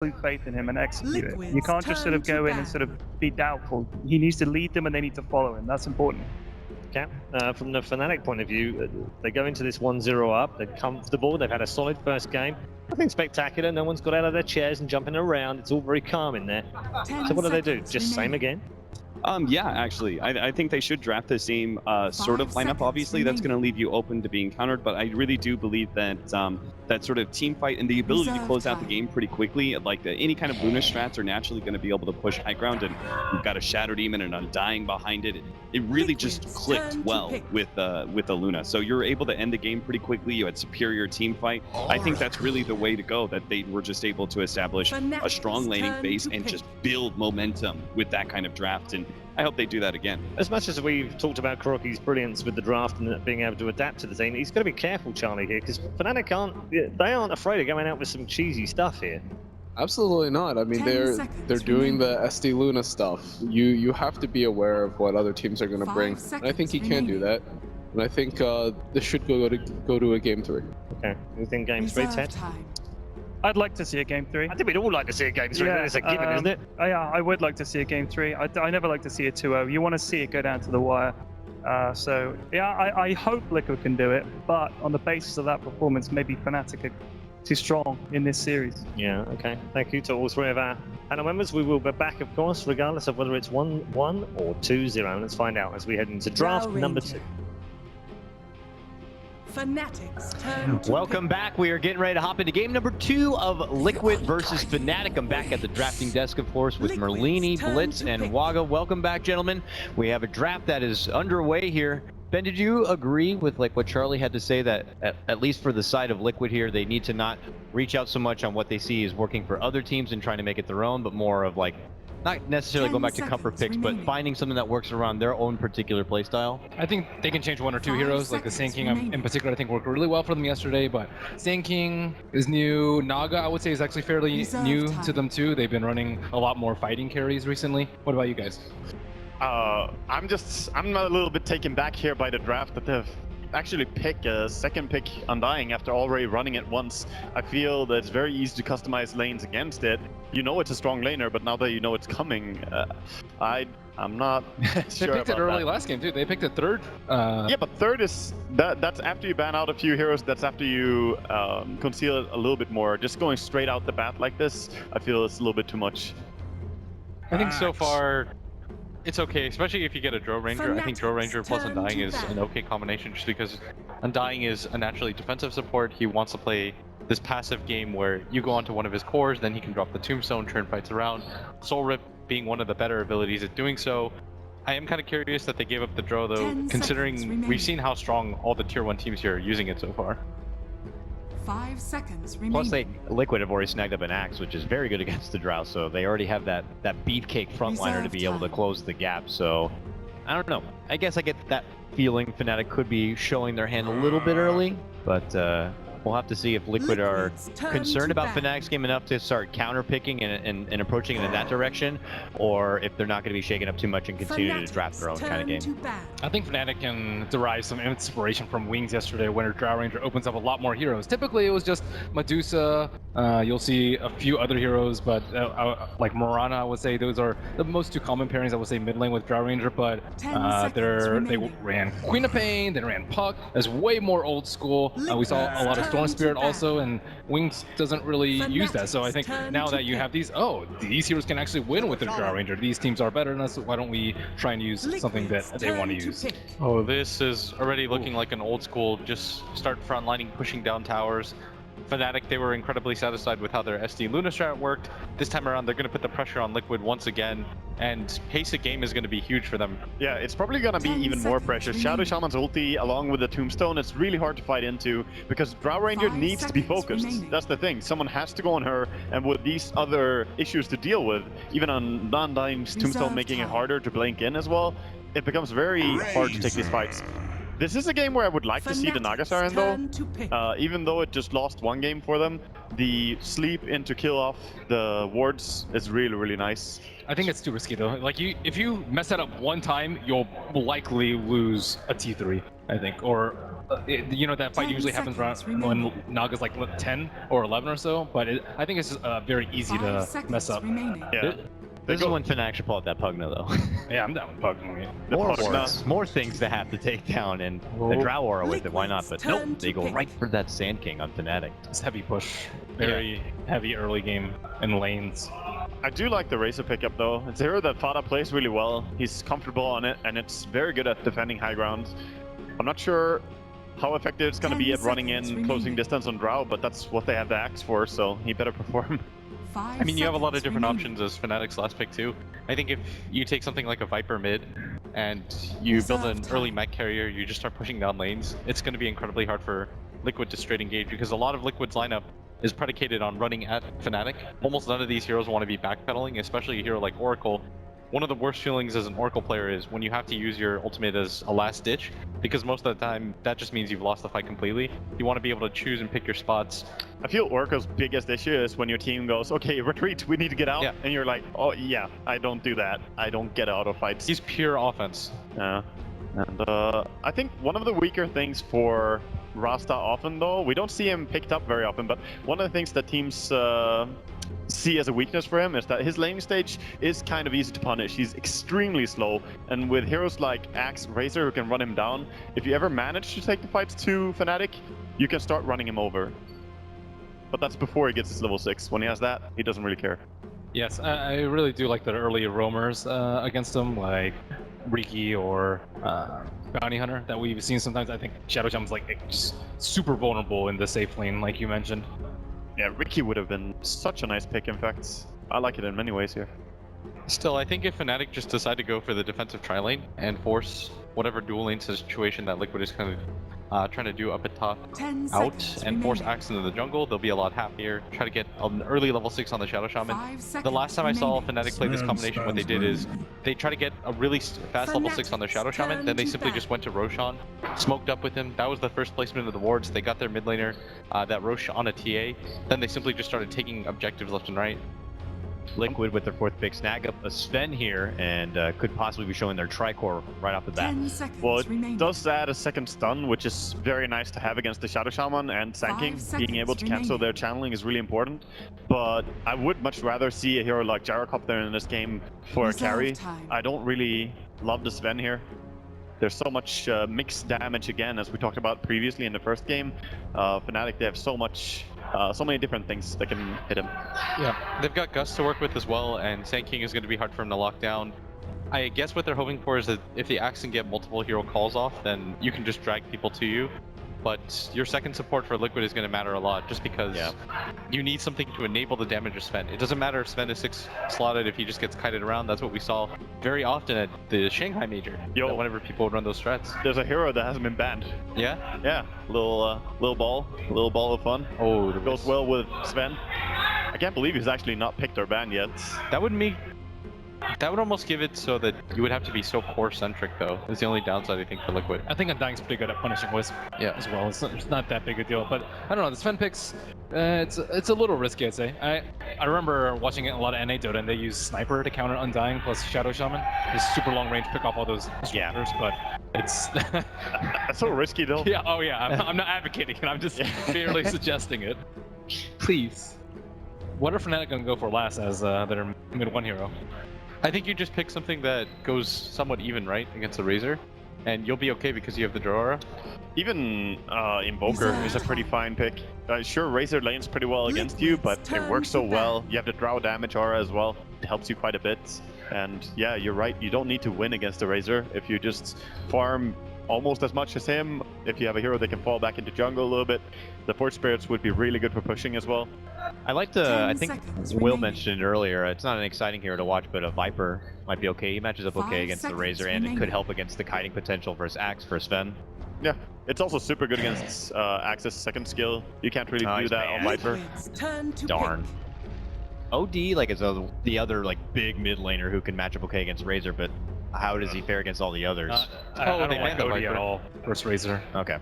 absolute faith in him and execute it. You can't just sort of go in and sort of be doubtful. He needs to lead them and they need to follow him. That's important. Okay. From the Fnatic point of view, they go into this 1-0 up, they're comfortable, they've had a solid first game. Nothing spectacular, no one's got out of their chairs and jumping around, it's all very calm in there. So what do? Just same again? Yeah, actually, I think they should draft the same sort of lineup. Obviously, that's going to leave you open to being countered, but I really do believe that that sort of team fight and the ability to close out the game pretty quickly, like any kind of Luna strats are naturally going to be able to push high ground, and you've got a Shadow Demon and Undying behind it. It really just clicked well with the Luna. So you're able to end the game pretty quickly. You had superior team fight. I think that's really the way to go, that they were just able to establish a strong laning base and just build momentum with that kind of draft. And I hope they do that again. As much as we've talked about Kuroky's brilliance with the draft and being able to adapt to the team, he's got to be careful, Charlie, here, because Fnatic aren't afraid of going out with some cheesy stuff here. Absolutely not. I mean, they're doing the SD Luna stuff. You have to be aware of what other teams are going to bring. And I think he can do that. And I think this should go to a game 3. Okay. You think game 3, Ted? I'd like to see a game 3. I think we'd all like to see a game 3. Yeah, It's a given, isn't it? Yeah, I would like to see a game 3. I never like to see a 2-0. You want to see it go down to the wire. So yeah, I hope Liquid can do it, but on the basis of that performance, maybe Fnatic are too strong in this series. Yeah, okay. Thank you to all 3 of our panel members. We will be back, of course, regardless of whether it's 1-1 or 2-0. Let's find out as we head into draft number 2. Fnatic's turn to Welcome back. We are getting ready to hop into game number 2 of Liquid versus Fnatic. I'm back at the drafting desk, of course, with Merlini, Blitz, and Waga. Welcome back, gentlemen. We have a draft that is underway here. Ben, did you agree with what Charlie had to say, that at least for the side of Liquid here, they need to not reach out so much on what they see is working for other teams and trying to make it their own, but more of not necessarily going back to comfort picks, but finding something that works around their own particular playstyle? I think they can change 1 or 2 heroes, like the Sand King in particular I think worked really well for them yesterday, but Sand King is new. Naga, I would say, is actually fairly new to them too. They've been running a lot more fighting carries recently. What about you guys? I'm a little bit taken back here by the draft that they've actually pick a second pick Undying after already running it once. I feel that it's very easy to customize lanes against it. You know it's a strong laner, but now that you know it's coming, I'm not sure about that. They picked it early last game too. They picked it third. Yeah, but third is that's after you ban out a few heroes. That's after you conceal it a little bit more. Just going straight out the bat like this, I feel it's a little bit too much. I think so far it's okay, especially if you get a Drow Ranger. I think Drow Ranger plus Undying is an okay combination, just because Undying is a naturally defensive support. He wants to play this passive game where you go onto one of his cores, then he can drop the Tombstone, turn fights around. Soul Rip being one of the better abilities at doing so. I am kind of curious that they gave up the Drow though, considering we've seen how strong all the tier 1 teams here are using it so far. 5 seconds remaining. Plus, Liquid have already snagged up an Axe, which is very good against the Drow, so they already have that beefcake frontliner to be able to close the gap. So, I don't know. I guess I get that feeling Fnatic could be showing their hand a little bit early, but we'll have to see if Liquid are concerned about Fnatic's game enough to start counter-picking and approaching it in that direction, or if they're not going to be shaking up too much and continue to draft their own kind of game. I think Fnatic can derive some inspiration from Wings yesterday when Drow Ranger opens up a lot more heroes. Typically it was just Medusa, you'll see a few other heroes, but like Morana, I would say those are the most 2 common pairings. I would say mid lane with Drow Ranger, but they ran Queen of Pain, they ran Puck. That's way more old school. We saw a lot of Storm Spirit also, and Wings doesn't really use that. So I think now that you have these heroes can actually win with the Drow Ranger. These teams are better than us, so why don't we try and use something that they want to use? Oh, this is already looking like an old school, just start frontlining, pushing down towers. Fnatic, they were incredibly satisfied with how their SD Luna strat worked. This time around, they're going to put the pressure on Liquid once again, and pace of game is going to be huge for them. Yeah, it's probably going to be even more pressure. Shadow Shaman's ulti, along with the Tombstone, it's really hard to fight into, because Drow Ranger needs to be focused. That's the thing. Someone has to go on her, and with these other issues to deal with, even on Undying's Tombstone making it harder to blink in as well, it becomes very hard to take these fights. This is a game where I would like to see the Nagasiren turn to pick. though. Even though it just lost one game for them, the sleep into kill off the wards is really, really nice. I think it's too risky though. Like if you mess that up one time, you'll likely lose a T3. I think, or you know that fight 10 usually happens around seconds when remaining. Naga's like 10 or 11 or so. But I think it's just very easy 5 to seconds mess up. remaining. Yeah. This is when Fnatic should pull out that Pugna though. Yeah, I'm down with Pugna. The More Pugna. wards, more things to have to take down, and the Oh. Drow Aura with it, why not? But Liquid's nope, turn they to go pick. right for that Sand King on Fnatic. It's heavy push, very heavy early game in lanes. I do like the Razor pickup though. It's a hero that Fada plays really well. He's comfortable on it, and it's very good at defending high ground. I'm not sure how effective it's going to 10 be at running seconds in remaining. closing distance on Drow, but that's what they have the axe for, so he better perform. 5 I mean, you have a lot of seconds different remaining. options as Fnatic's last pick too. I think if you take something like a Viper mid and you build an Reserve early time. mech carrier, you just start pushing down lanes, it's going to be incredibly hard for Liquid to straight engage because a lot of Liquid's lineup is predicated on running at Fnatic. Almost none of these heroes want to be backpedaling, especially a hero like Oracle. One of the worst feelings as an Oracle player is when you have to use your ultimate as a last ditch, because most of the time that just means you've lost the fight completely. You want to be able to choose and pick your spots. I feel Oracle's biggest issue is when your team goes, okay, retreat, we need to get out, Yeah. and you're like, oh yeah, I don't do that. I don't get out of fights. He's pure offense. Yeah. And I think one of the weaker things for Rasta often though, we don't see him picked up very often, but one of the things that teams see as a weakness for him is that his laning stage is kind of easy to punish. He's extremely slow, and with heroes like Axe, Razor who can run him down, if you ever manage to take the fights to Fnatic, you can start running him over. But that's before he gets his level 6. When he has that, he doesn't really care. Yes, I really do like the early roamers against him, like Riki or Bounty Hunter that we've seen sometimes. I think Shadow Jump's like just super vulnerable in the safe lane, like you mentioned. Yeah, Riki would have been such a nice pick, in fact. I like it in many ways here. Still, I think if Fnatic just decide to go for the defensive tri-lane and force whatever dual lane situation that Liquid is kind of trying to do up at top 10 out seconds and force remaining. Axe into the jungle, they'll be a lot happier. Try to get an early level 6 on the Shadow Shaman. 5 seconds The last time I saw remaining. Fnatic play this combination, what they did is they try to get a really fast level 6 on their Shadow Shaman, then they simply just went to Roshan, smoked up with him. That was the first placement of the wards. They got their mid laner, that Rosh on a TA. Then they simply just started taking objectives left and right. Liquid with their 4th pick snag up a Sven here, and could possibly be showing their Tricore right off the bat. 10 seconds Well, it remaining. does add a second stun, which is very nice to have against the Shadow Shaman and Sanking. 5 Being able to seconds cancel remaining. their channeling is really important. But I would much rather see a hero like Gyrocopter in this game for Reserve a carry. time. I don't really love the Sven here. There's so much mixed damage again, as we talked about previously in the first game. Fnatic, they have so many different things that can hit him. Yeah, they've got Gus to work with as well, and Sand King is going to be hard for him to lock down. I guess what they're hoping for is that if the Axe can get multiple hero calls off, then you can just drag people to you. But your second support for Liquid is going to matter a lot, just because you need something to enable the damage of Sven. It doesn't matter if Sven is 6 slotted, if he just gets kited around. That's what we saw very often at the Shanghai Major, that whenever people would run those strats. There's a hero that hasn't been banned. Yeah? Yeah, little ball of fun. Oh, Goes well with Sven. I can't believe he's actually not picked or banned yet. That would almost give it so that you would have to be so core centric though. It's the only downside I think for Liquid. I think Undying's pretty good at punishing Wisp as well. It's not that big a deal, but I don't know. The Sven picks, it's a little risky, I'd say. I remember watching a lot of NA Dota, and they use Sniper to counter Undying plus Shadow Shaman. It's super long range, pick off all those disruptors, but it's That's so risky though. yeah. Oh yeah, I'm not advocating it. I'm just barely suggesting it. Please. What are Fnatic gonna go for last as their mid 1 hero? I think you just pick something that goes somewhat even, right, against the Razor, and you'll be okay because you have the Drow. Even Invoker is a pretty fine pick. Sure, Razor lanes pretty well against you, but it works so well. You have the Drow damage aura as well. It helps you quite a bit. And yeah, you're right. You don't need to win against the Razor if you just farm almost as much as him. If you have a hero that can fall back into jungle a little bit, the Forge Spirits would be really good for pushing as well. I like to, 10 I think seconds Will remaining. mentioned it earlier, it's not an exciting hero to watch, but a Viper might be okay. He matches up 5 okay against the seconds Razor, and it remaining. could help against the kiting potential versus Axe for Sven. Yeah, it's also super good against Axe's second skill. You can't really Oh, do he's that on banned. Viper. Liquid's turn to Darn. pick. OD like is the other like big mid laner who can match up okay against Razor, but how does he fare against all the others? I don't they like banned the Odie Viper. at all versus Razor. Okay.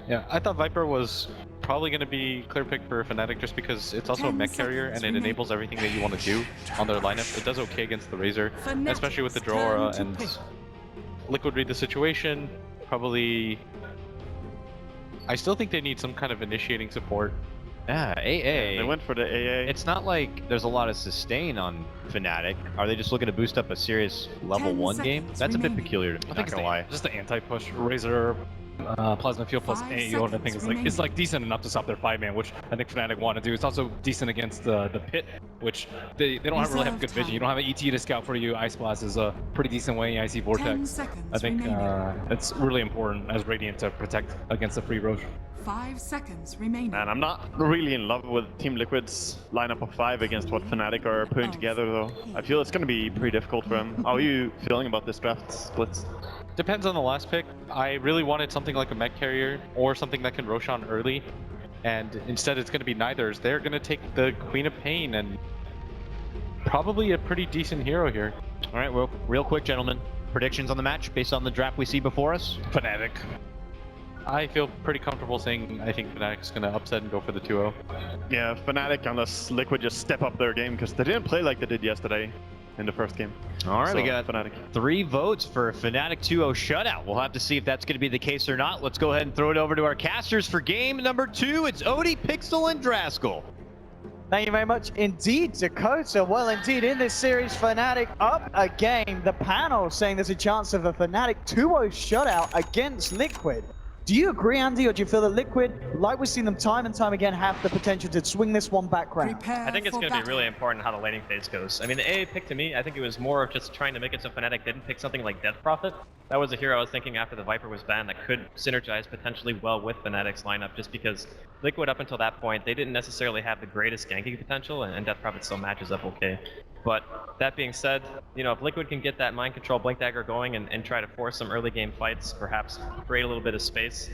Yeah, I thought Viper was probably going to be clear pick for Fnatic just because it's also a 10 mech carrier and it seconds enables everything that you want to do on their lineup. It does okay against the Razor, Fnatic's especially with the draw turn aura to and pick. Liquid read the situation. Probably, I still think they need some kind of initiating support. Yeah, AA. They went for the AA. It's not like there's a lot of sustain on Fnatic. Are they just looking to boost up a serious level 10 1 game? seconds That's a bit remaining. peculiar to me, I think not gonna lie. just the anti-push Razor, Plasma Field plus 5 AEO, I think seconds it's like decent enough to stop their 5-man, which I think Fnatic want to do. It's also decent against the pit, which they don't really have good vision. You don't have an ET to scout for you. Ice Blast is a pretty decent way. Icy 10 Vortex. seconds I think remaining. it's really important as Radiant to protect against the free Roche. 5 seconds remaining. Man, I'm not really in love with Team Liquid's lineup of 5 against what Fnatic are putting together, though. I feel it's going to be pretty difficult for them. How are you feeling about this draft, Splits? Depends on the last pick. I really wanted something like a mech carrier or something that can Roshan early, and instead it's going to be neithers. They're going to take the Queen of Pain and probably a pretty decent hero here. All right, well, real quick, gentlemen. Predictions on the match based on the draft we see before us? Fnatic. I feel pretty comfortable saying I think Fnatic's going to upset and go for the 2-0. Yeah, Fnatic, unless Liquid just step up their game, because they didn't play like they did yesterday in the first game. All right, So, we got Fnatic. 3 votes for Fnatic 2-0 shutout. We'll have to see if that's going to be the case or not. Let's go ahead and throw it over to our casters for game number 2. It's Odie, Pixel, and Draskell. Thank you very much indeed, Dakota. Well, indeed, in this series, Fnatic up a game. The panel saying there's a chance of a Fnatic 2-0 shutout against Liquid. Do you agree, Andy, or do you feel that Liquid, like we've seen them time and time again, have the potential to swing this one back round? Prepare I think it's for going to be battle. really important how the laning phase goes. I mean, the AA pick to me, I think it was more of just trying to make it so Fnatic didn't pick something like Death Prophet. That was a hero I was thinking after the Viper was banned that could synergize potentially well with Fnatic's lineup, just because Liquid up until that point, they didn't necessarily have the greatest ganking potential, and Death Prophet still matches up okay. But that being said, you know, if Liquid can get that Mind Control Blink Dagger going and try to force some early game fights, perhaps create a little bit of space,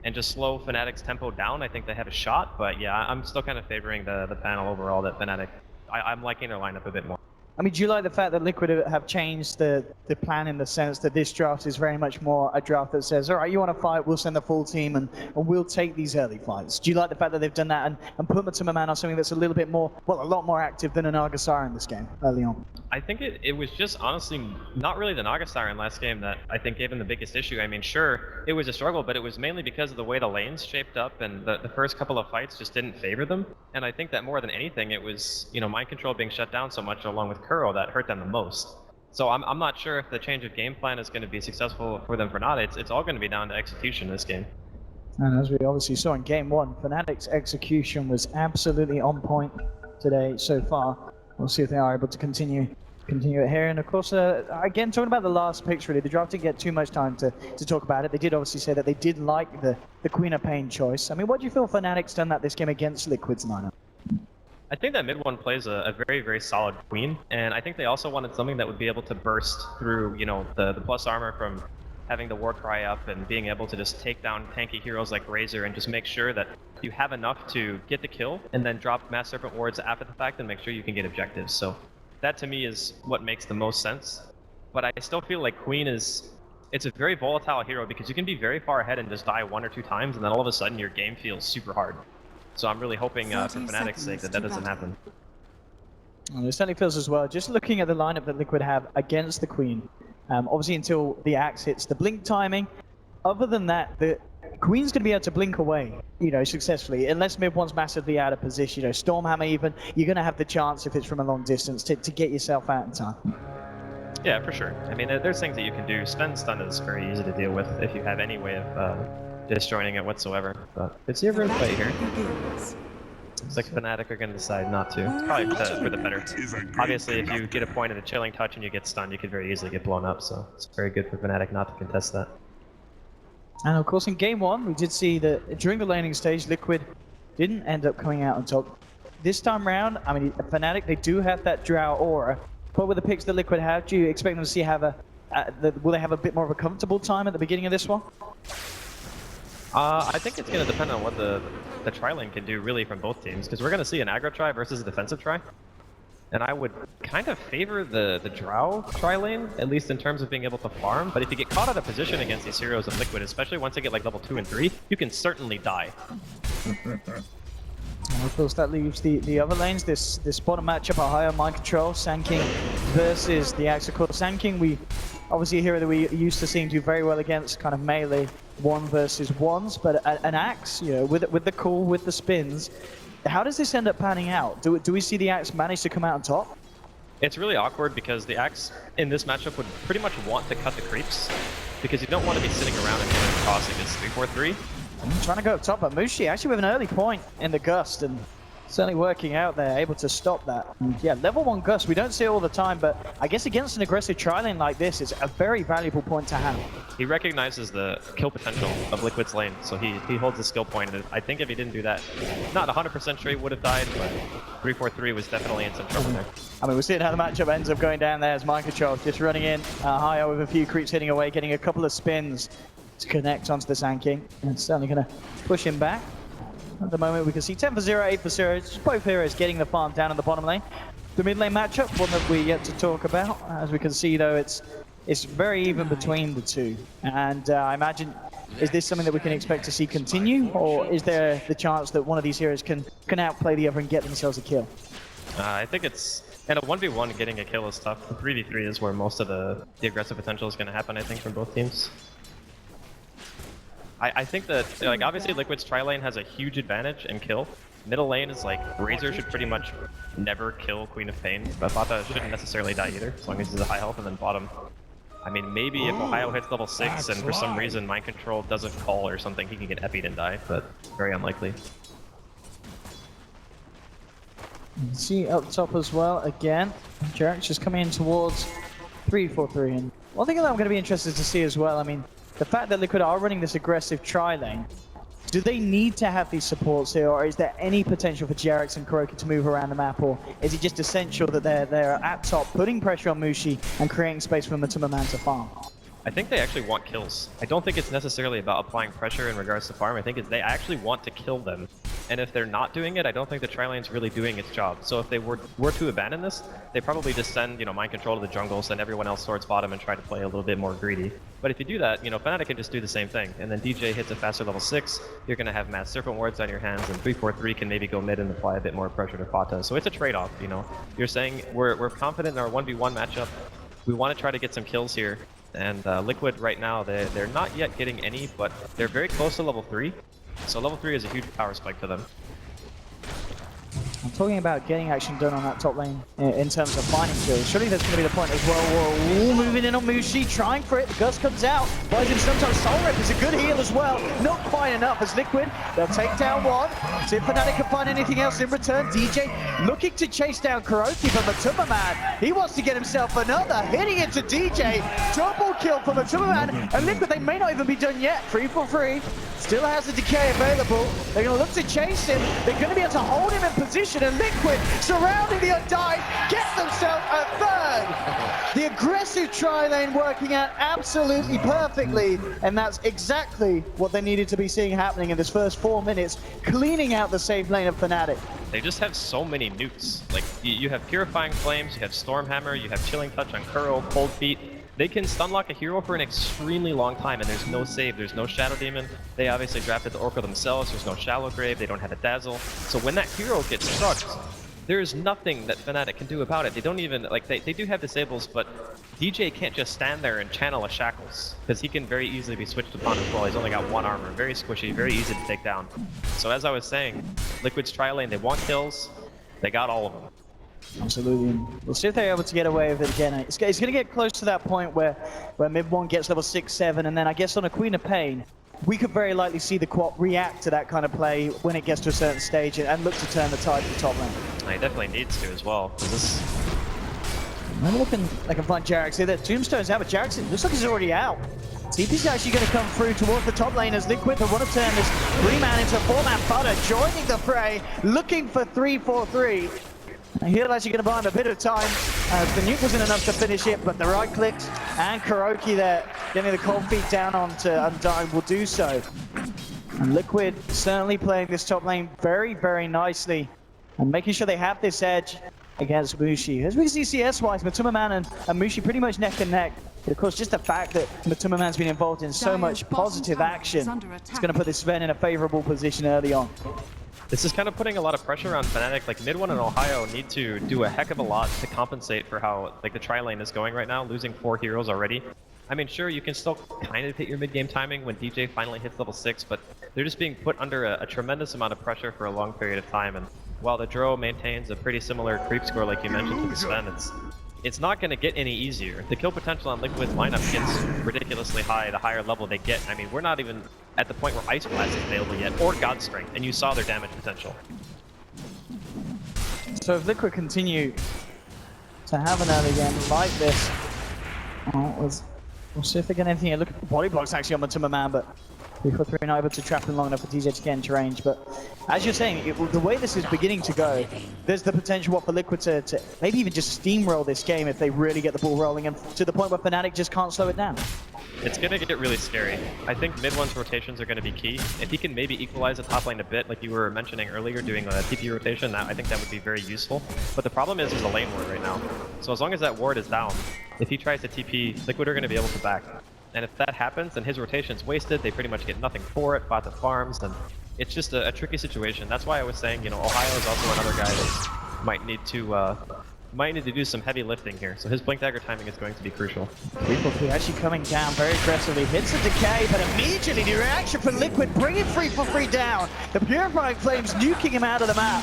and just slow Fnatic's tempo down, I think they have a shot. But yeah, I'm still kind of favoring the panel overall, that Fnatic, I'm liking their lineup a bit more. I mean, do you like the fact that Liquid have changed the plan in the sense that this draft is very much more a draft that says, all right, you want to fight, we'll send the full team and we'll take these early fights? Do you like the fact that they've done that and put Matuma on something that's a little bit more, well, a lot more active than an Argus Siren in this game early on? I think it was just honestly not really the Naga Siren last game that I think gave him the biggest issue. I mean, sure, it was a struggle, but it was mainly because of the way the lanes shaped up, and the first couple of fights just didn't favor them. And I think that more than anything, it was, you know, Mind Control being shut down so much along with Kuro that hurt them the most. So I'm not sure if the change of game plan is going to be successful for them or not. It's all going to be down to execution this game. And as we obviously saw in game 1, Fnatic's execution was absolutely on point today so far. We'll see if they are able to continue it here. And of course, again, talking about the last picks, really, the draft didn't get too much time to talk about it. They did obviously say that they did like the Queen of Pain choice. I mean, what do you feel Fnatic's done that this game against Liquid's lineup? I think that mid one plays a very, very solid Queen, and I think they also wanted something that would be able to burst through, you know, the plus armor from having the war cry up and being able to just take down tanky heroes like Razor and just make sure that you have enough to get the kill and then drop Mass Serpent wards after the fact and make sure you can get objectives. So that to me is what makes the most sense. But I still feel like Queen it's a very volatile hero because you can be very far ahead and just die 1 or 2 times and then all of a sudden your game feels super hard. So I'm really hoping for Fnatic's sake that doesn't happen. Well, it certainly feels as well. Just looking at the lineup that Liquid have against the Queen, obviously until the axe hits the blink timing, other than that, the Queen's going to be able to blink away, you know, successfully, unless mid one's massively out of position. You know, Stormhammer even, you're going to have the chance, if it's from a long distance, to get yourself out in time. Yeah, for sure. I mean, there's things that you can do. Spend stun is very easy to deal with if you have any way of disjoining it whatsoever. But it's your room fight here. It's like Fnatic are going to decide not to. It's probably for the better. Obviously, if you get a point in a chilling touch and you get stunned, you could very easily get blown up. So it's very good for Fnatic not to contest that. And of course, in game 1, we did see that during the laning stage, Liquid didn't end up coming out on top. This time round, I mean, Fnatic, they do have that Drow aura. But with the picks that Liquid have, do you expect them to see will they have a bit more of a comfortable time at the beginning of this one? I think it's going to depend on what the tri lane can do really from both teams, because we're going to see an aggro tri versus a defensive tri. And I would kind of favor the Drow tri-lane, at least in terms of being able to farm. But if you get caught out of position against these heroes of Liquid, especially once they get like level 2 and 3, you can certainly die. And of course that leaves the other lanes, this bottom matchup, a higher mind control, Sand King versus the Axe. Of course, Sand King, we obviously a hero that we used to seeing do very well against kind of melee 1 versus 1s, but an Axe, you know, with the call, with the spins, how does this end up panning out? Do we see the Axe manage to come out on top? It's really awkward because the Axe in this matchup would pretty much want to cut the creeps, because you don't want to be sitting around and getting tossed against 3-4-3. I'm trying to go up top, but Mushi actually with an early point in the Gust, and certainly working out there, able to stop that. And yeah, level 1 Gust, we don't see it all the time, but I guess against an aggressive tri-lane like this, it's a very valuable point to have. He recognizes the kill potential of Liquid's lane, so he holds the skill point. And I think if he didn't do that, not 100% sure he would have died, but 3-4-3 was definitely in some trouble there. I mean, we're seeing how the matchup ends up going down there as Mind Control just running in higher with a few creeps hitting away, getting a couple of spins to connect onto the Sand King. And it's certainly going to push him back. At the moment, we can see 10 for 0, 8 for 0. It's just both heroes getting the farm down in the bottom lane. The mid lane matchup, one that we yet to talk about. As we can see, though, it's very even between the two. And I imagine, is this something that we can expect to see continue? Or is there the chance that one of these heroes can outplay the other and get themselves a kill? I think it's... And a 1v1 getting a kill is tough. 3v3 is where most of the aggressive potential is going to happen, I think, from both teams. I think that, like, obviously Liquid's tri-lane has a huge advantage in kill. Middle lane is like, Razor should pretty much never kill Queen of Pain, but Bata shouldn't necessarily die either, as long as he's a high health. And then bottom, I mean, maybe if Ohio hits level 6 and for some reason Mind Control doesn't call or something, he can get epied and die, but very unlikely. You see up top as well, again, Jarek just coming in towards 3-4-3. And one thing that I'm going to be interested to see as well, I mean, the fact that Liquid are running this aggressive tri-lane, do they need to have these supports here, or is there any potential for Jarex and KuroKy to move around the map, or is it just essential that they're at top, putting pressure on Mushi and creating space for Matuma Man to farm? I think they actually want kills. I don't think it's necessarily about applying pressure in regards to farm. I think they actually want to kill them. And if they're not doing it, I don't think the tri-lane's really doing its job. So if they were to abandon this, they probably just send, Mind Control to the jungle, send everyone else towards bottom and try to play a little bit more greedy. But if you do that, Fnatic can just do the same thing. And then DJ hits a faster level 6, you're going to have Mass Serpent Wards on your hands, and 3-4-3 can maybe go mid and apply a bit more pressure to Fata. So it's a trade-off, You're saying we're confident in our 1v1 matchup. We want to try to get some kills here. And Liquid right now, they're not yet getting any, but they're very close to level 3. So level 3 is a huge power spike for them. I'm talking about getting action done on that top lane in terms of finding kills. Surely that's going to be the point as well. Whoa, moving in on Mushi, trying for it. The Gust comes out. Buys him sometimes. Soul Rip is a good heal as well. Not quite enough as Liquid. They'll take down one. See if Fnatic can find anything else in return. DJ looking to chase down KuroKy, but Matuma Man, he wants to get himself another. Hitting into DJ. Double kill for Matuma Man. And Liquid, they may not even be done yet. 3-4-3. Still has the decay available. They're going to look to chase him. They're going to be able to hold him in position, and Liquid surrounding the Undying get themselves a third. The aggressive tri-lane working out absolutely perfectly, and that's exactly what they needed to be seeing happening in this first 4 minutes, cleaning out the safe lane of Fnatic. They just have so many nukes. Like, you have Purifying Flames, you have Stormhammer, you have Chilling Touch on Kuro, Cold Feet. They can stunlock a hero for an extremely long time, and there's no save, there's no Shadow Demon. They obviously drafted the Oracle themselves, there's no Shallow Grave, they don't have a Dazzle. So when that hero gets struck, there's nothing that Fnatic can do about it. They don't even, like, they do have disables, but DJ can't just stand there and channel a Shackles, because he can very easily be switched upon as well. He's only got 1 armor, very squishy, very easy to take down. So as I was saying, Liquid's tri-lane, they want kills, they got all of them. Absolutely. We'll see if they're able to get away with it again. It's going to get close to that point where mid 1 gets level 6, 7, and then I guess on a Queen of Pain, we could very likely see the Quap react to that kind of play when it gets to a certain stage and look to turn the tide to the top lane. He definitely needs to as well. I'm looking like I can find Jarex here. That Tombstone's out, but Jarex looks like he's already out. TP's actually going to come through towards the top lane as Liquid want to turn this 3-man into 4-man Butter, joining the fray, looking for 3-4-3. And he'll actually going to buy him a bit of time as the nuke wasn't enough to finish it, but the right clicks and KuroKy there getting the cold feet down onto Undying will do so. And Liquid certainly playing this top lane very, very nicely and making sure they have this edge. against Mushi. As we can see CS-wise, Matuma and Mushi pretty much neck and neck. But of course, just the fact that Matuma been involved in so much positive action, it's going to put this Sven in a favorable position early on. This is kind of putting a lot of pressure on Fnatic. Like, mid 1 and Ohio need to do a heck of a lot to compensate for how like the tri-lane is going right now, losing 4 heroes already. I mean, sure, you can still kind of hit your mid-game timing when DJ finally hits level 6, but they're just being put under a tremendous amount of pressure for a long period of time. And while the Drow maintains a pretty similar creep score, like you mentioned, to the Sven, it's not going to get any easier. The kill potential on Liquid's lineup gets ridiculously high the higher level they get. I mean, we're not even at the point where Ice Blast is available yet, or God Strength, and you saw their damage potential. So if Liquid continue to have an early game like this, we'll see if they get anything here. Look at the body blocks actually on Matuma, but 3-4-3 not able to trap him long enough for DJ to get into range. But as you're saying, the way this is beginning to go, there's the potential for Liquid to maybe even just steamroll this game if they really get the ball rolling, and to the point where Fnatic just can't slow it down. It's going to get really scary. I think mid-one's rotations are going to be key. If he can maybe equalize the top lane a bit, like you were mentioning earlier, doing a TP rotation, I think that would be very useful. But the problem is there's a lane ward right now. So as long as that ward is down, if he tries to TP, Liquid are going to be able to back. And if that happens, then his rotation's wasted, they pretty much get nothing for it, bought the farms, and it's just a tricky situation. That's why I was saying, you know, Ohio is also another guy that might need to do some heavy lifting here. So his Blink Dagger timing is going to be crucial. 3-4-3 actually coming down very aggressively, hits a decay, but immediately the reaction from Liquid, bringing 3-4-3 down. The Purifying Flames nuking him out of the map.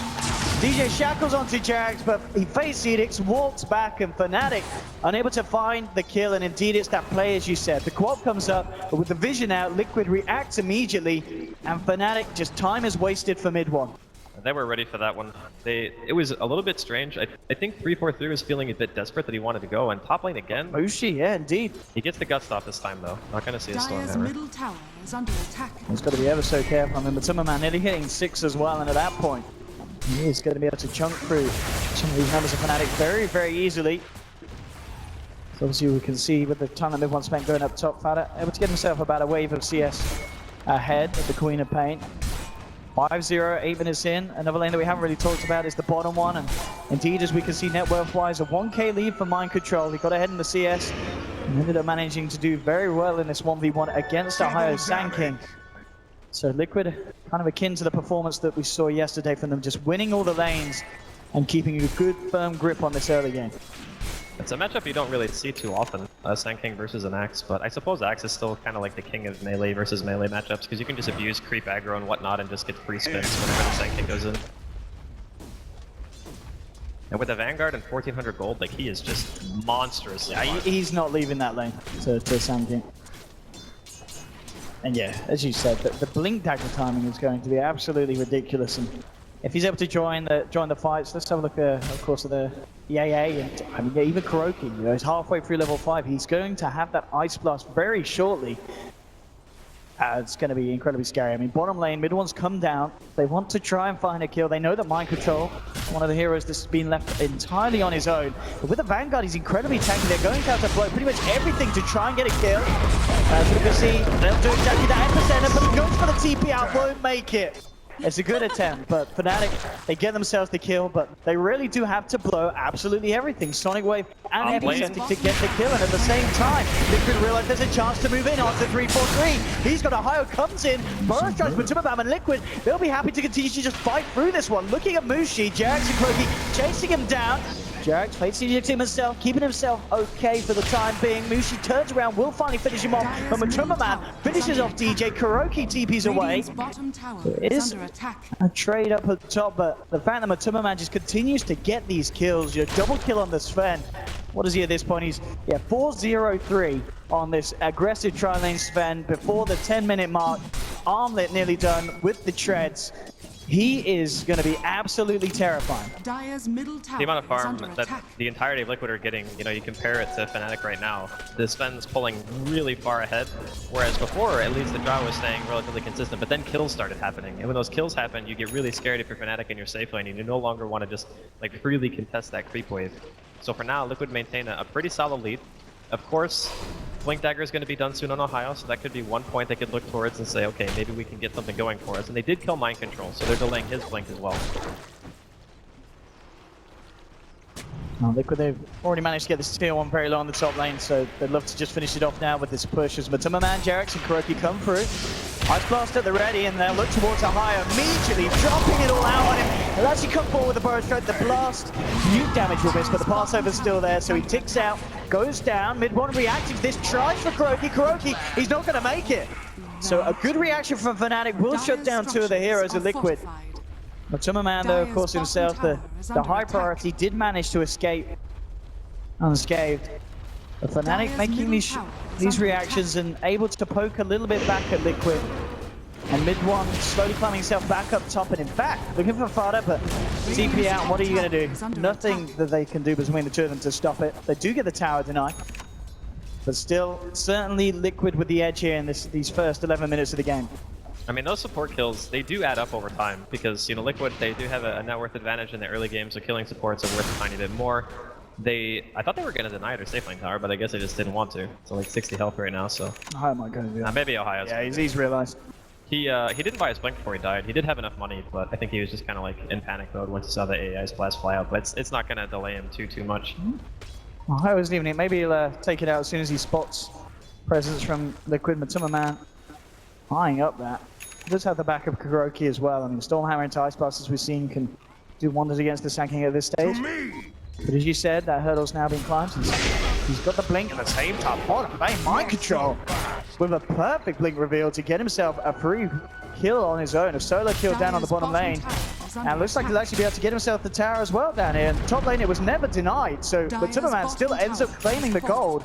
DJ shackles onto Jags, but he faced Edicts, walks back, and Fnatic unable to find the kill, and indeed it's that play, as you said. The quad comes up, but with the vision out, Liquid reacts immediately, and Fnatic, just time is wasted for mid one. They were ready for that one. It was a little bit strange. I think 3-4-3 was feeling a bit desperate that he wanted to go, and top lane again. Mushi, yeah, indeed. He gets the guts off this time, though. Not going to see a storm Dire's middle tower is under attack. He's got to be ever so careful. I mean, Matuma nearly hitting 6 as well, and at that point, he is going to be able to chunk through some of these numbers of Fnatic very, very easily. So obviously we can see with the time that mid-one spent going up top, Fada able to get himself about a wave of CS ahead of the Queen of Pain. 5-0, 8 minutes in. Another lane that we haven't really talked about is the bottom one, and indeed, as we can see, net worth-wise, a 1k lead for Mind Control. He got ahead in the CS and ended up managing to do very well in this 1v1 against Ohio Sand King. So Liquid, kind of akin to the performance that we saw yesterday from them, just winning all the lanes and keeping a good, firm grip on this early game. It's a matchup you don't really see too often, Sand King versus an Axe, but I suppose Axe is still kind of like the king of melee versus melee matchups, because you can just abuse creep aggro and whatnot and just get free spins whenever the Sand King goes in. And with a Vanguard and 1400 gold, like, he is just monstrously Yeah, he's not leaving that lane to Sand King. And yeah, as you said, the Blink Dagger timing is going to be absolutely ridiculous. And if he's able to join the fights, let's have a look, of course, at the AA, and I mean, yeah, even Kuroki, you know, he's halfway through level 5. He's going to have that Ice Blast very shortly. It's going to be incredibly scary. I mean, bottom lane, mid one's come down. They want to try and find a kill. They know that Mind Control, one of the heroes that's been left entirely on his own. But with the Vanguard, he's incredibly tanky. They're going to have to blow pretty much everything to try and get a kill. As we can see, they'll do exactly that epicenter, but he goes for the TP out, won't make it. It's a good attempt, but Fnatic, they get themselves the kill, but they really do have to blow absolutely everything. Sonic Wave and Epicenter to get the kill, and at the same time, Liquid realize there's a chance to move in after 3-4-3. He's got Ohio, comes in, Boris tries to Matuma and Liquid. They'll be happy to continue to just fight through this one. Looking at Mushi, Jags and Kroki chasing him down. Jags facing himself, keeping himself okay for the time being. Mushi turns around, will finally finish him off, but Matuma finishes off DJ. Kuroki TP's away. It is a trade up at the top, but the fact that Matuma just continues to get these kills, your double kill on the Sven. What is he at this point? He's 4-0-3 on this aggressive tri-lane Sven before the 10-minute mark. Armlet nearly done with the treads. He is going to be absolutely terrifying. Dire's middle tower the amount of farm that attack. The entirety of Liquid are getting, you know, you compare it to Fnatic right now, the Sven's pulling really far ahead, whereas before, at least the draw was staying relatively consistent, but then kills started happening. And when those kills happen, you get really scared if you're Fnatic in your safe lane, and you no longer want to just, like, freely contest that creep wave. So for now, Liquid maintain a pretty solid lead. Of course, Blink Dagger is going to be done soon on Ohio, so that could be one point they could look towards and say, okay, maybe we can get something going for us. And they did kill Mind Control, so they're delaying his Blink as well. Liquid, they've already managed to get this tier 1 very low on the top lane, so they'd love to just finish it off now with this push as Matuma Man, Jarex, and KuroKy come through. Ice Blast at the ready, and they'll look towards Ohio, immediately dropping it all out on him. He'll actually come forward with the burrow stroke. The blast, nuke damage will miss, but the passover's still there, so he ticks out, goes down. Mid-1 reacting to this, tries for KuroKy. KuroKy, he's not going to make it. So a good reaction from Fnatic will shut down 2 of the heroes of Liquid. Matuma Man, though, of course, himself, the high priority, did manage to escape unscathed. But Fnatic making these reactions and able to poke a little bit back at Liquid. And Mid-1 slowly climbing himself back up top, and in fact, looking for Fada, but TP out, what are you going to do? Nothing that they can do between the two of them to stop it. They do get the tower denied. But still, certainly Liquid with the edge here in these first 11 minutes of the game. I mean, those support kills, they do add up over time because, you know, Liquid, they do have a net worth advantage in the early games, so killing supports are worth a tiny bit more. I thought they were going to deny their safe lane tower, but I guess they just didn't want to. So like 60 health right now, so... Ohio might go to do that. Maybe Ohio's... Yeah, he's realized. He didn't buy his blink before he died. He did have enough money, but I think he was just kind of like in panic mode once he saw the AI splash fly out, but it's not going to delay him too much. Ohio's leaving it. Maybe he'll take it out as soon as he spots presence from Liquid. Matuma Man eyeing up that. He does have the back of KuroKy as well. I mean, Stormhammer into Ice Blast, as we've seen, can do wonders against the Sand King at this stage. But as you said, that hurdle's now been climbed. He's got the blink at the same time. What a mind control with a perfect blink reveal to get himself a free kill on his own. A solo kill down on the bottom lane. And it looks like he'll actually be able to get himself the tower as well down here. And top lane, it was never denied. So Matuma Man still ends up claiming the gold.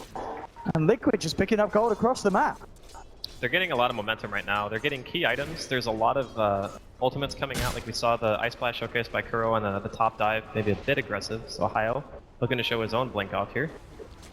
And Liquid just picking up gold across the map. They're getting a lot of momentum right now. They're getting key items. There's a lot of ultimates coming out, like we saw the Ice Splash showcased by Kuro and the top dive, maybe a bit aggressive. So Ohio looking to show his own blink off here.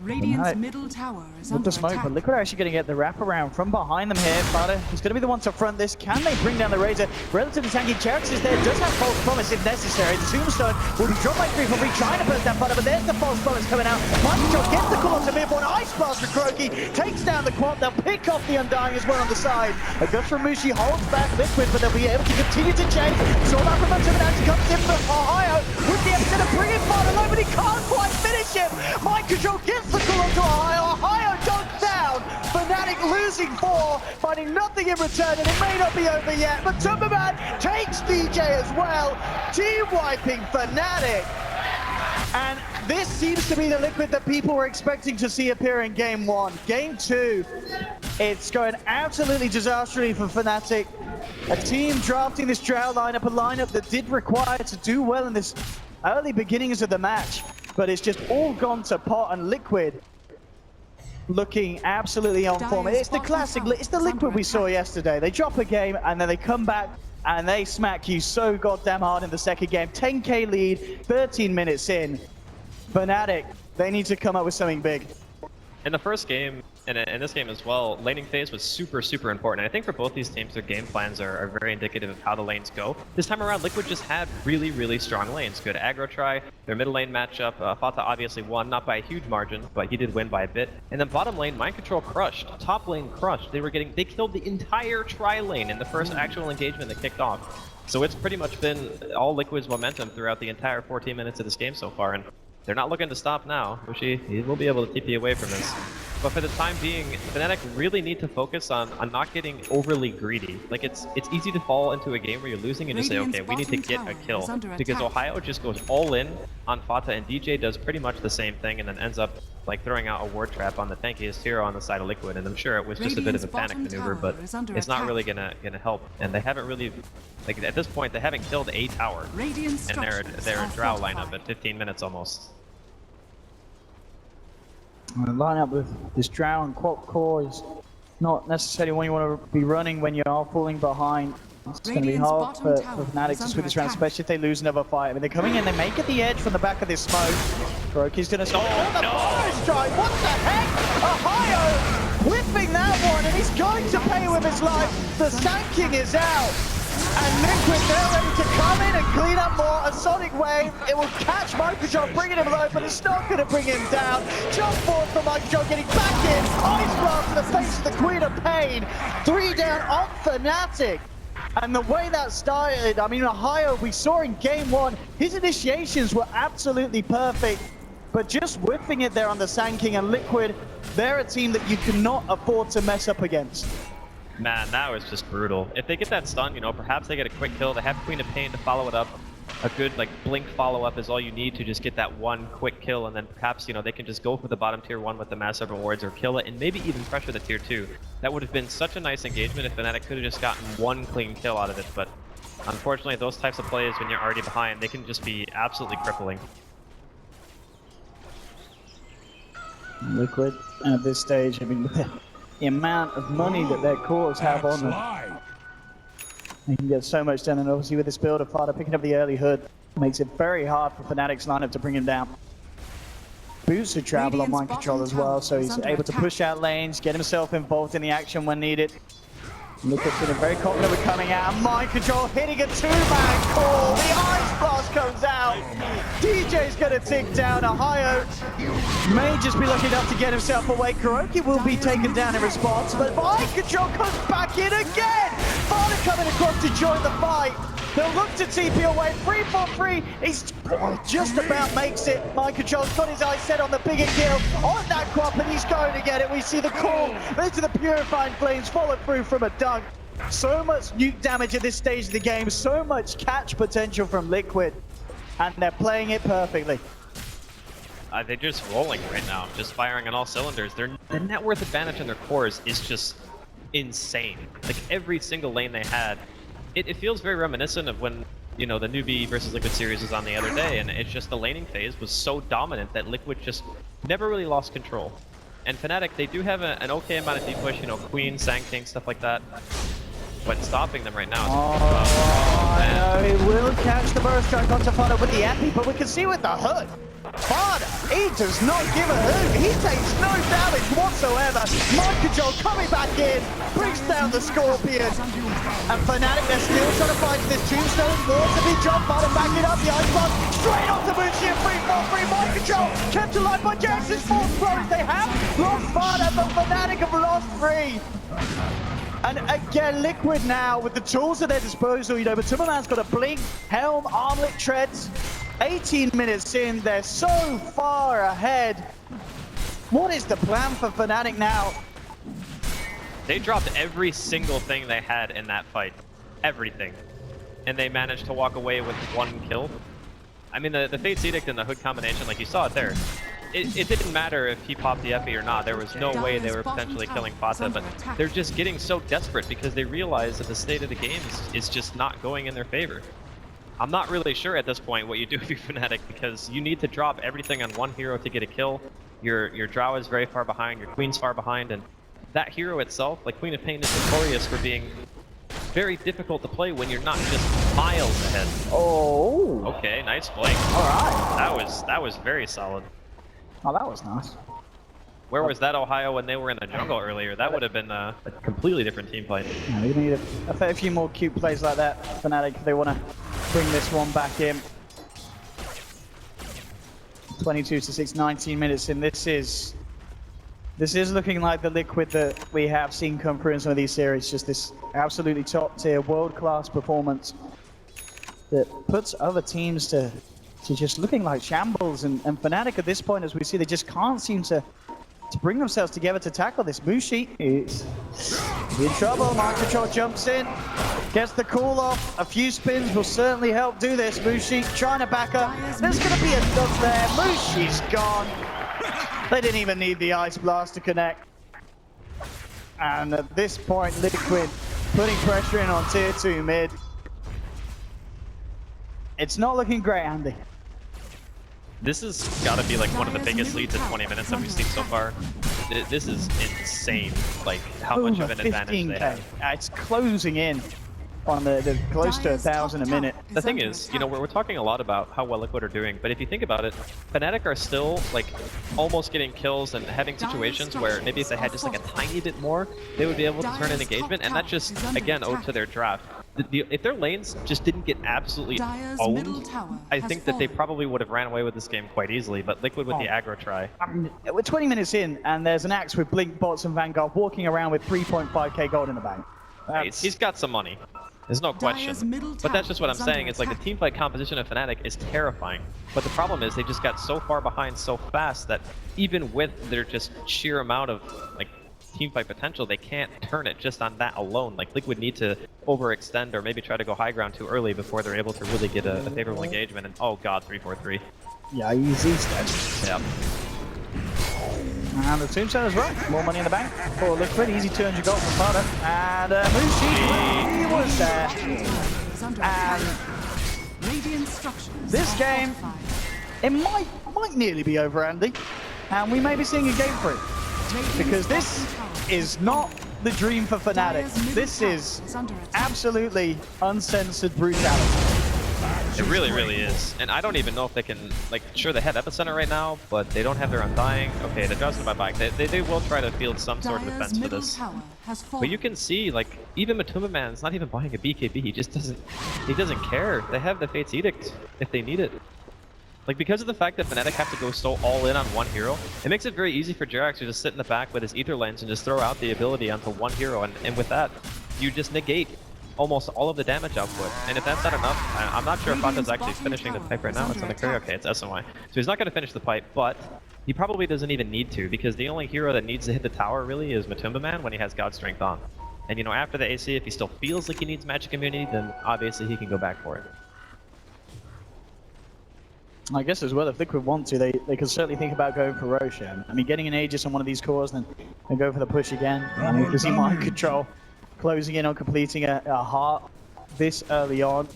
Radiant's middle tower is under smoke, attack. but Liquid are actually going to get the wraparound from behind them here. Fada is going to be the one to front this. Can they bring down the Razor? Relatively tanky. Jarex is there, does have false promise if necessary. The Tombstone will be dropped by 3 for 3, trying to burst that Fada, but there's the false promise coming out. Microjob gets the call to mid-1. Ice Blast for KuroKy, takes down the quad. They'll pick off the Undying as well on the side. A gut from Mushi holds back Liquid, but they'll be able to continue to chase. Saw that from Matuma comes in from Ohio with the episode of bringing Fada low, but he can't quite finish him. Microjob gets the call to Ohio. Ohio dunked down. Fnatic losing 4, finding nothing in return, and it may not be over yet. But Matuma Man takes DJ as well, team wiping Fnatic. And this seems to be the Liquid that people were expecting to see appear in Game 1. Game 2, it's going absolutely disastrously for Fnatic. A team drafting this Drow lineup, a lineup that did require to do well in this early beginnings of the match, but it's just all gone to pot, and Liquid looking absolutely on form. It's the classic, it's the Liquid we saw yesterday. They drop a game and then they come back and they smack you so goddamn hard in the second game. 10k lead, 13 minutes in. Fnatic, they need to come up with something big. In the first game, and in this game as well, laning phase was super important. And I think for both these teams, their game plans are very indicative of how the lanes go. This time around, Liquid just had really strong lanes. Good aggro try, their middle lane matchup. Fata obviously won, not by a huge margin, but he did win by a bit. And then bottom lane, mind control crushed, top lane crushed. They killed the entire tri lane in the first actual engagement that kicked off. So it's pretty much been all Liquid's momentum throughout the entire 14 minutes of this game so far. And they're not looking to stop now. Mushi, he will be able to TP away from this. But for the time being, Fnatic really need to focus on not getting overly greedy. Like, it's easy to fall into a game where you're losing and just say, okay, we need to get a kill. Because Ohio just goes all in on Fata, and DJ does pretty much the same thing and then ends up like throwing out a ward trap on the tankiest hero on the side of Liquid. And I'm sure it was just a bit of a panic maneuver, but it's not really gonna help. And they haven't really, like at this point, they haven't killed a tower in their Drow lineup at 15 minutes almost. Line up with this Drow and Quap core is not necessarily one you want to be running when you are falling behind. It's going to be hard for Fnatic to swing this round, especially if they lose another fight. I mean, they're coming in, they make it the edge from the back of this smoke. KuroKy's going to stop. Oh, the bonus strike! What the heck? Ohio whipping that one, and he's going to pay with his life. The Sand King is out. And Liquid, they're ready to come in and clean up more. A Sonic Wave, it will catch Microjob, bringing him low, but it's not going to bring him down. Jump forward for Microjob, getting back in. Ice Blast to the face of the Queen of Pain. 3 down on Fnatic. And the way that started, I mean, Ohio, we saw in Game 1, his initiations were absolutely perfect. but just whiffing it there on the Sand King and Liquid, they're a team that you cannot afford to mess up against. Man, that was just brutal. If they get that stun, you know, perhaps they get a quick kill. They have Queen of Pain to follow it up. A good, like, blink follow-up is all you need to just get that one quick kill, and then perhaps, you know, they can just go for the bottom tier 1 with the massive rewards or kill it, and maybe even pressure the tier 2. That would have been such a nice engagement if Fnatic could have just gotten one clean kill out of it, but unfortunately, those types of plays, when you're already behind, they can just be absolutely crippling. Liquid at this stage, I mean, with the amount of money that their cores have on them, they can get so much done, and obviously with this build of Fada picking up the early hood, makes it very hard for Fnatic's lineup to bring him down. Boots to travel on mind control as well, so he's able to push out lanes, get himself involved in the action when needed. Liquid's feeling very confident with coming out, and mind control hitting a two-man call. The Ice Blast comes out. DJ's gonna tick down. Ohio may just be lucky enough to get himself away. Kuroki will be taken down in response, but mind control comes back in again. Fada coming across to join the fight. They'll look to TP away, 3-4-3, he's just about makes it. Mind control's got his eyes set on the bigger kill, on that crop, and he's going to get it. We see the call into the Purifying Flames, follow through from a dunk. So much nuke damage at this stage of the game, so much catch potential from Liquid, and they're playing it perfectly. They're just rolling right now, just firing on all cylinders. Their net worth advantage in their cores is just insane. Like, every single lane they had, it feels very reminiscent of when, you know, the Newbie versus Liquid series was on the other day, and it's just the laning phase was so dominant that Liquid just never really lost control. And Fnatic, they do have an okay amount of deep push, you know, Queen, Sand King, stuff like that. But stopping them right now is I know, he will catch the burst strike onto Fada with the epi, but we can see with the hood, Fada, he does not give a hoot. He takes no damage whatsoever. Mind control coming back in, brings down the Scorpion. And Fnatic, they're still trying to find this tombstone. More to be dropped, Fada backing up the Ice Blast. Straight off the Bushi and 3-4-3. Mind control kept alive by Jackson's false throws. They have lost Fada, but Fnatic have lost 3. And again, Liquid now with the tools at their disposal, you know, but Timberland's got a blink, helm, armlet, treads. 18 minutes in, they're so far ahead. What is the plan for Fnatic now? They dropped every single thing they had in that fight. Everything. And they managed to walk away with 1 kill. I mean, the Fate's Edict and the Hood combination, like you saw it there, it didn't matter if he popped the Epi or not. There was no way they were potentially killing Fata, but they're just getting so desperate because they realize that the state of the game is just not going in their favor. I'm not really sure at this point what you do if you're Fnatic, because you need to drop everything on one hero to get a kill. Your Drow is very far behind, your Queen's far behind, and that hero itself, like Queen of Pain, is notorious for being very difficult to play when you're not just miles ahead. Oh. Okay, nice flank. All right. That was very solid. Oh, that was nice. Where was that Ohio when they were in the jungle earlier? That would have been a completely different team fight. Yeah, we need a fair few more cute plays like that. Fnatic, if they want to bring this one back in. 22-6, 19 minutes in. This is looking like the Liquid that we have seen come through in some of these series. Just this absolutely top tier, world-class performance that puts other teams to just looking like shambles. And Fnatic at this point, as we see, they just can't seem to bring themselves together to tackle this. Mushi is in trouble. Mind control jumps in, gets the call off. A few spins will certainly help do this. Mushi trying to back up. There's going to be a dub there. Mushi's gone. They didn't even need the Ice Blast to connect. And at this point, Liquid putting pressure in on tier 2 mid. It's not looking great, Andy. This has got to be like one of the biggest leads in 20 minutes that we've seen so far. This is insane, like how much of an advantage they have. It's closing in on the close to 1,000 a minute. The thing is, you know, we're talking a lot about how well Liquid are doing, but if you think about it, Fnatic are still like almost getting kills and having situations where maybe if they had just like a tiny bit more, they would be able to turn an engagement, and that just, again, owed to their draft. If their lanes just didn't get absolutely owned, I think that they probably would have ran away with this game quite easily, but Liquid with the aggro try. We're 20 minutes in, and there's an Axe with Blink, Bots, and Vanguard walking around with 3.5k gold in the bank. He's got some money. There's no question. But that's just what I'm saying. It's like the team fight composition of Fnatic is terrifying. But the problem is they just got so far behind so fast that even with their just sheer amount of like team fight potential, they can't turn it just on that alone. Like Liquid need to overextend or maybe try to go high ground too early before they're able to really get a favorable engagement. And oh god, 3-4-3. Yeah, easy dead. Yeah. And the tombstone is right. More money in the bank for Liquid. Easy 200 gold for Sparta. And Mushi, he was there. And this game, it might nearly be over, Andy. And we may be seeing a game 3. Because this is not the dream for Fnatic. This is absolutely uncensored brutality. It really, really is. And I don't even know if they can, like, sure they have Epicenter right now, but they don't have their Undying. Okay, they're just about back. They will try to field some sort of defense for this. But you can see, like, even Matuma Man's not even buying a BKB. He just doesn't care. They have the Fate's Edict if they need it. Like, because of the fact that Fnatic have to go so all in on one hero, it makes it very easy for Jerax to just sit in the back with his Ether Lens and just throw out the ability onto one hero, and with that, you just negate almost all of the damage output. And if that's not enough, I'm not sure if Fata's actually finishing the pipe right now. It's on the carry. Okay, it's SMY. So he's not going to finish the pipe, but he probably doesn't even need to, because the only hero that needs to hit the tower really is Matumba Man when he has God Strength on. And you know, after the AC, if he still feels like he needs Magic Immunity, then obviously he can go back for it. I guess as well, if Liquid want to, they could certainly think about going for Roshan. I mean, getting an Aegis on one of these cores, then go for the push again. I mean, you can see Mind Control closing in on completing a heart this early on.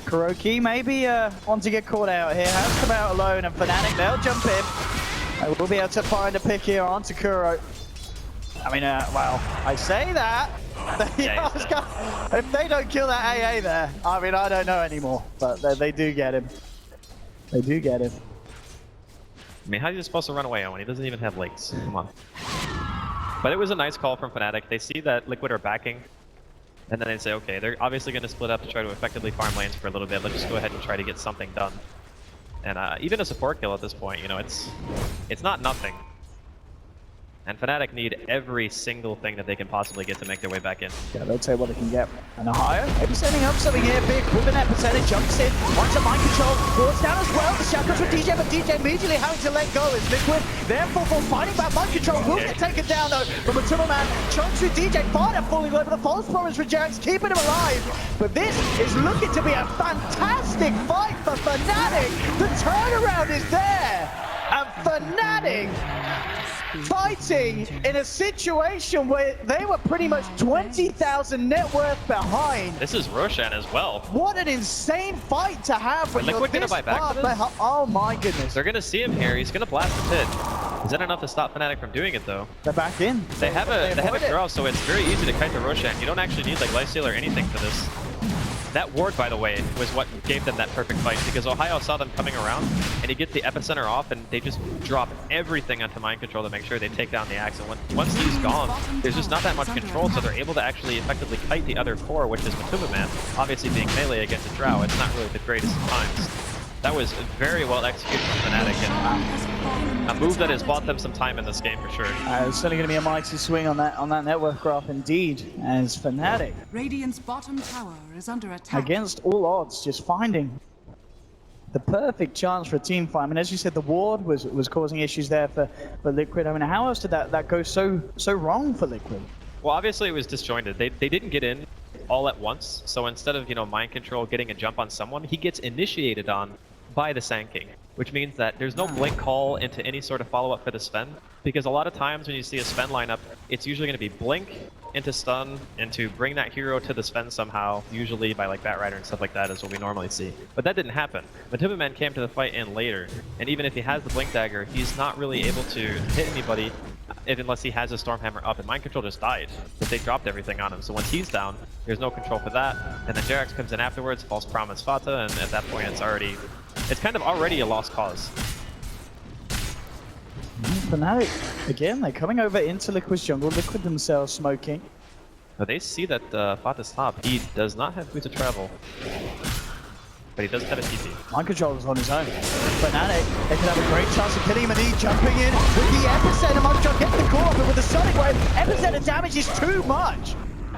Kuroki maybe want to get caught out here. Has come out alone, and Fnatic, they'll jump in. They will be able to find a pick here onto Kuro. I mean, well, I say that. If they don't kill that AA there, I mean, I don't know anymore. But they do get him. They do get him. I mean, how are you supposed to run away when he doesn't even have legs? Come on. But it was a nice call from Fnatic. They see that Liquid are backing, and then they say, okay, they're obviously going to split up to try to effectively farm lanes for a little bit. Let's just go ahead and try to get something done. And even a support kill at this point, you know, it's not nothing. And Fnatic need every single thing that they can possibly get to make their way back in. Yeah, they'll take what they can get. And a higher, maybe setting up something here. Big with an epicenter, jumps in, onto Mind Control, boards down as well. The shackles with DJ, but DJ immediately having to let go as Liquid. Therefore, for fighting back Mind Control, will get taken down though. But Matumba Man chunks with DJ, Fire falling over the false promise for Jerax, keeping him alive. But this is looking to be a fantastic fight for Fnatic. The turnaround is there. And Fnatic fighting in a situation where they were pretty much 20,000 net worth behind. This is Roshan as well. What an insane fight to have when Liquid gonna buy back for this? Oh my goodness. They're gonna see him here. He's gonna blast the pit. Is that enough to stop Fnatic from doing it though? They're back in. They have a draw, so it's very easy to kite the Roshan. You don't actually need like lifesteal or anything for this. That ward, by the way, was what gave them that perfect fight, because Ohio saw them coming around, and he gets the epicenter off, and they just drop everything onto Mind Control to make sure they take down the Axe. And once he's gone, there's just not that much control, so they're able to actually effectively kite the other core, which is Matumba Man. Obviously, being melee against a Drow, it's not really the greatest of times. That was very well executed from Fnatic, and a move that has bought them some time in this game for sure. It's certainly going to be a mighty swing on that network graph indeed, as Fnatic, Radiant's bottom tower is under attack. Against all odds, just finding the perfect chance for a team fight. I mean, as you said, the ward was causing issues there for Liquid. I mean, how else did that go so wrong for Liquid? Well, obviously it was disjointed. They didn't get in all at once, so instead of, you know, Mind Control getting a jump on someone, he gets initiated on by the Sand King, which means that there's no blink call into any sort of follow-up for the Sven, because a lot of times when you see a Sven lineup, it's usually going to be blink into stun and to bring that hero to the Sven somehow, usually by like Batrider and stuff like that is what we normally see. But that didn't happen. Matumba Man came to the fight in later, and even if he has the blink dagger, he's not really able to hit anybody unless he has a Stormhammer up, and Mind Control just died, but they dropped everything on him. So once he's down, there's no control for that, and then Jerax comes in afterwards, False Promise Fata, and at that point it's kind of already a lost cause. Fnatic, again, they're coming over into Liquid's jungle, Liquid themselves smoking. But they see that Fata's top. He does not have boots of travel, but he does have a TP. Mind Control is on his own. Fnatic, they could have a great chance of killing him, and he jumping in with the epicenter. Mind Control gets the core, but with the Sonic Wave, epicenter damage is too much.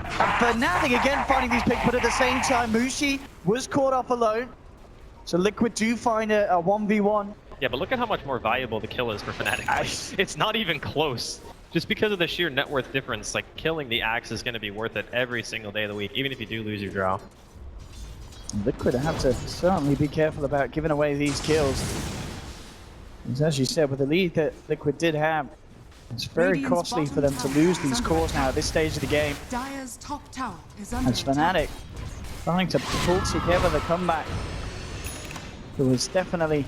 Fnatic again finding these picks, but at the same time, Mushi was caught off alone. So Liquid do find a 1v1. Yeah, but look at how much more valuable the kill is for Fnatic. Like, it's not even close. Just because of the sheer net worth difference, like killing the Axe is going to be worth it every single day of the week, even if you do lose your draw. Liquid have to certainly be careful about giving away these kills. As you said, with the lead that Liquid did have, it's very costly for them to lose these cores now at this stage of the game. Dire's top tower is under As Fnatic trying to pull together the comeback. It was definitely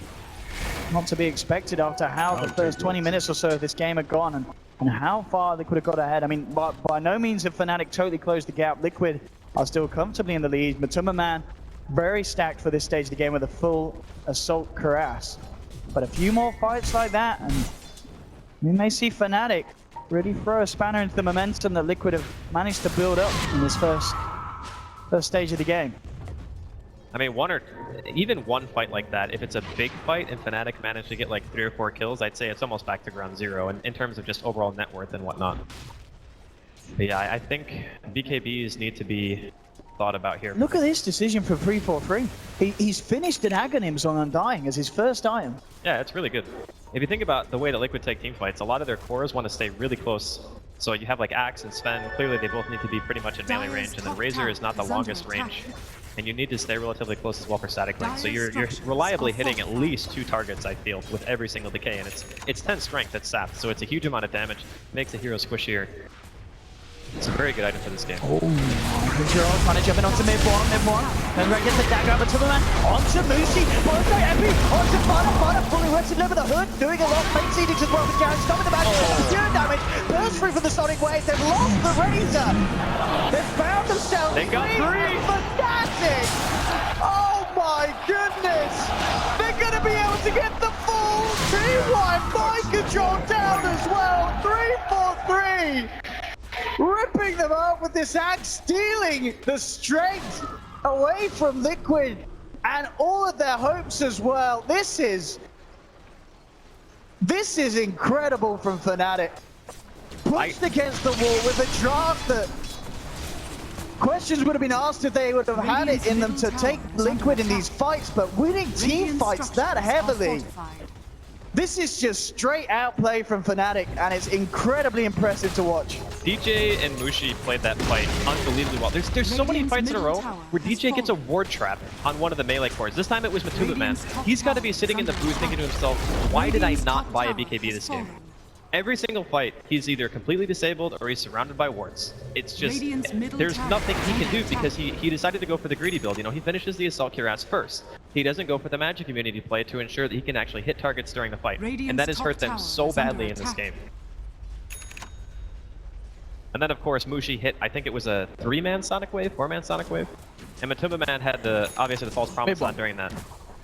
not to be expected after how the first 20 minutes or so of this game had gone and how far Liquid have got ahead. I mean, by no means have Fnatic totally closed the gap. Liquid are still comfortably in the lead. Matuma Man very stacked for this stage of the game with a full Assault Cuirass. But a few more fights like that and we may see Fnatic really throw a spanner into the momentum that Liquid have managed to build up in this first stage of the game. I mean, even one fight like that, if it's a big fight and Fnatic managed to get like 3 or 4 kills, I'd say it's almost back to ground zero in terms of just overall net worth and whatnot. But yeah, I think BKBs need to be thought about here. Look at this decision for 3-4-3. He's finished an Aghanims on Undying as his first item. Yeah, it's really good. If you think about the way that Liquid take team fights, a lot of their cores want to stay really close. So you have like Axe and Sven, clearly they both need to be pretty much in melee range, and then Razor is not the longest range. And you need to stay relatively close as well for static link. So you're reliably hitting at least 2 targets, I feel, with every single decay, and it's 10 strength that's sapped, so it's a huge amount of damage, makes the hero squishier. It's a very good item for this game. Oh my Gerald trying to jump in onto mid one. Then right gets the dagger over to the man. Onto Mushi. Bo3 Epi. Onto Fnatic fully rested over the hood. Doing a lot. Fate Seedings as well for Jaren. Stopping the back. Zero damage. Burst through for the Sonic Wave. They've lost the Razor. They've found themselves. They got 3. Fnatic. Oh my goodness. They're going to be able to get the full T1 mind control down as well. 3-4-3. Ripping them up with this axe, stealing the strength away from Liquid and all of their hopes as well. This is incredible from Fnatic. Pushed against the wall with a draft that questions would have been asked if they would have had it in them to take Liquid in these fights, but winning team fights that heavily. This is just straight outplay from Fnatic, and it's incredibly impressive to watch. DJ and Mushi played that fight unbelievably well. There's so many fights in a row where DJ gets a ward trap on one of the melee cores. This time it was Matuma Man. He's got to be sitting in the booth thinking to himself, why did I not buy a BKB this game? Every single fight, he's either completely disabled or he's surrounded by wards. It's just, there's nothing he can do because he decided to go for the greedy build. You know, he finishes the Assault Cuirass first. He doesn't go for the magic immunity play to ensure that he can actually hit targets during the fight. And that has hurt them so badly in this game. And then of course Mushi hit, I think it was a 3-man Sonic Wave, 4-man Sonic Wave. And Matuma Man had obviously the false promise on during that.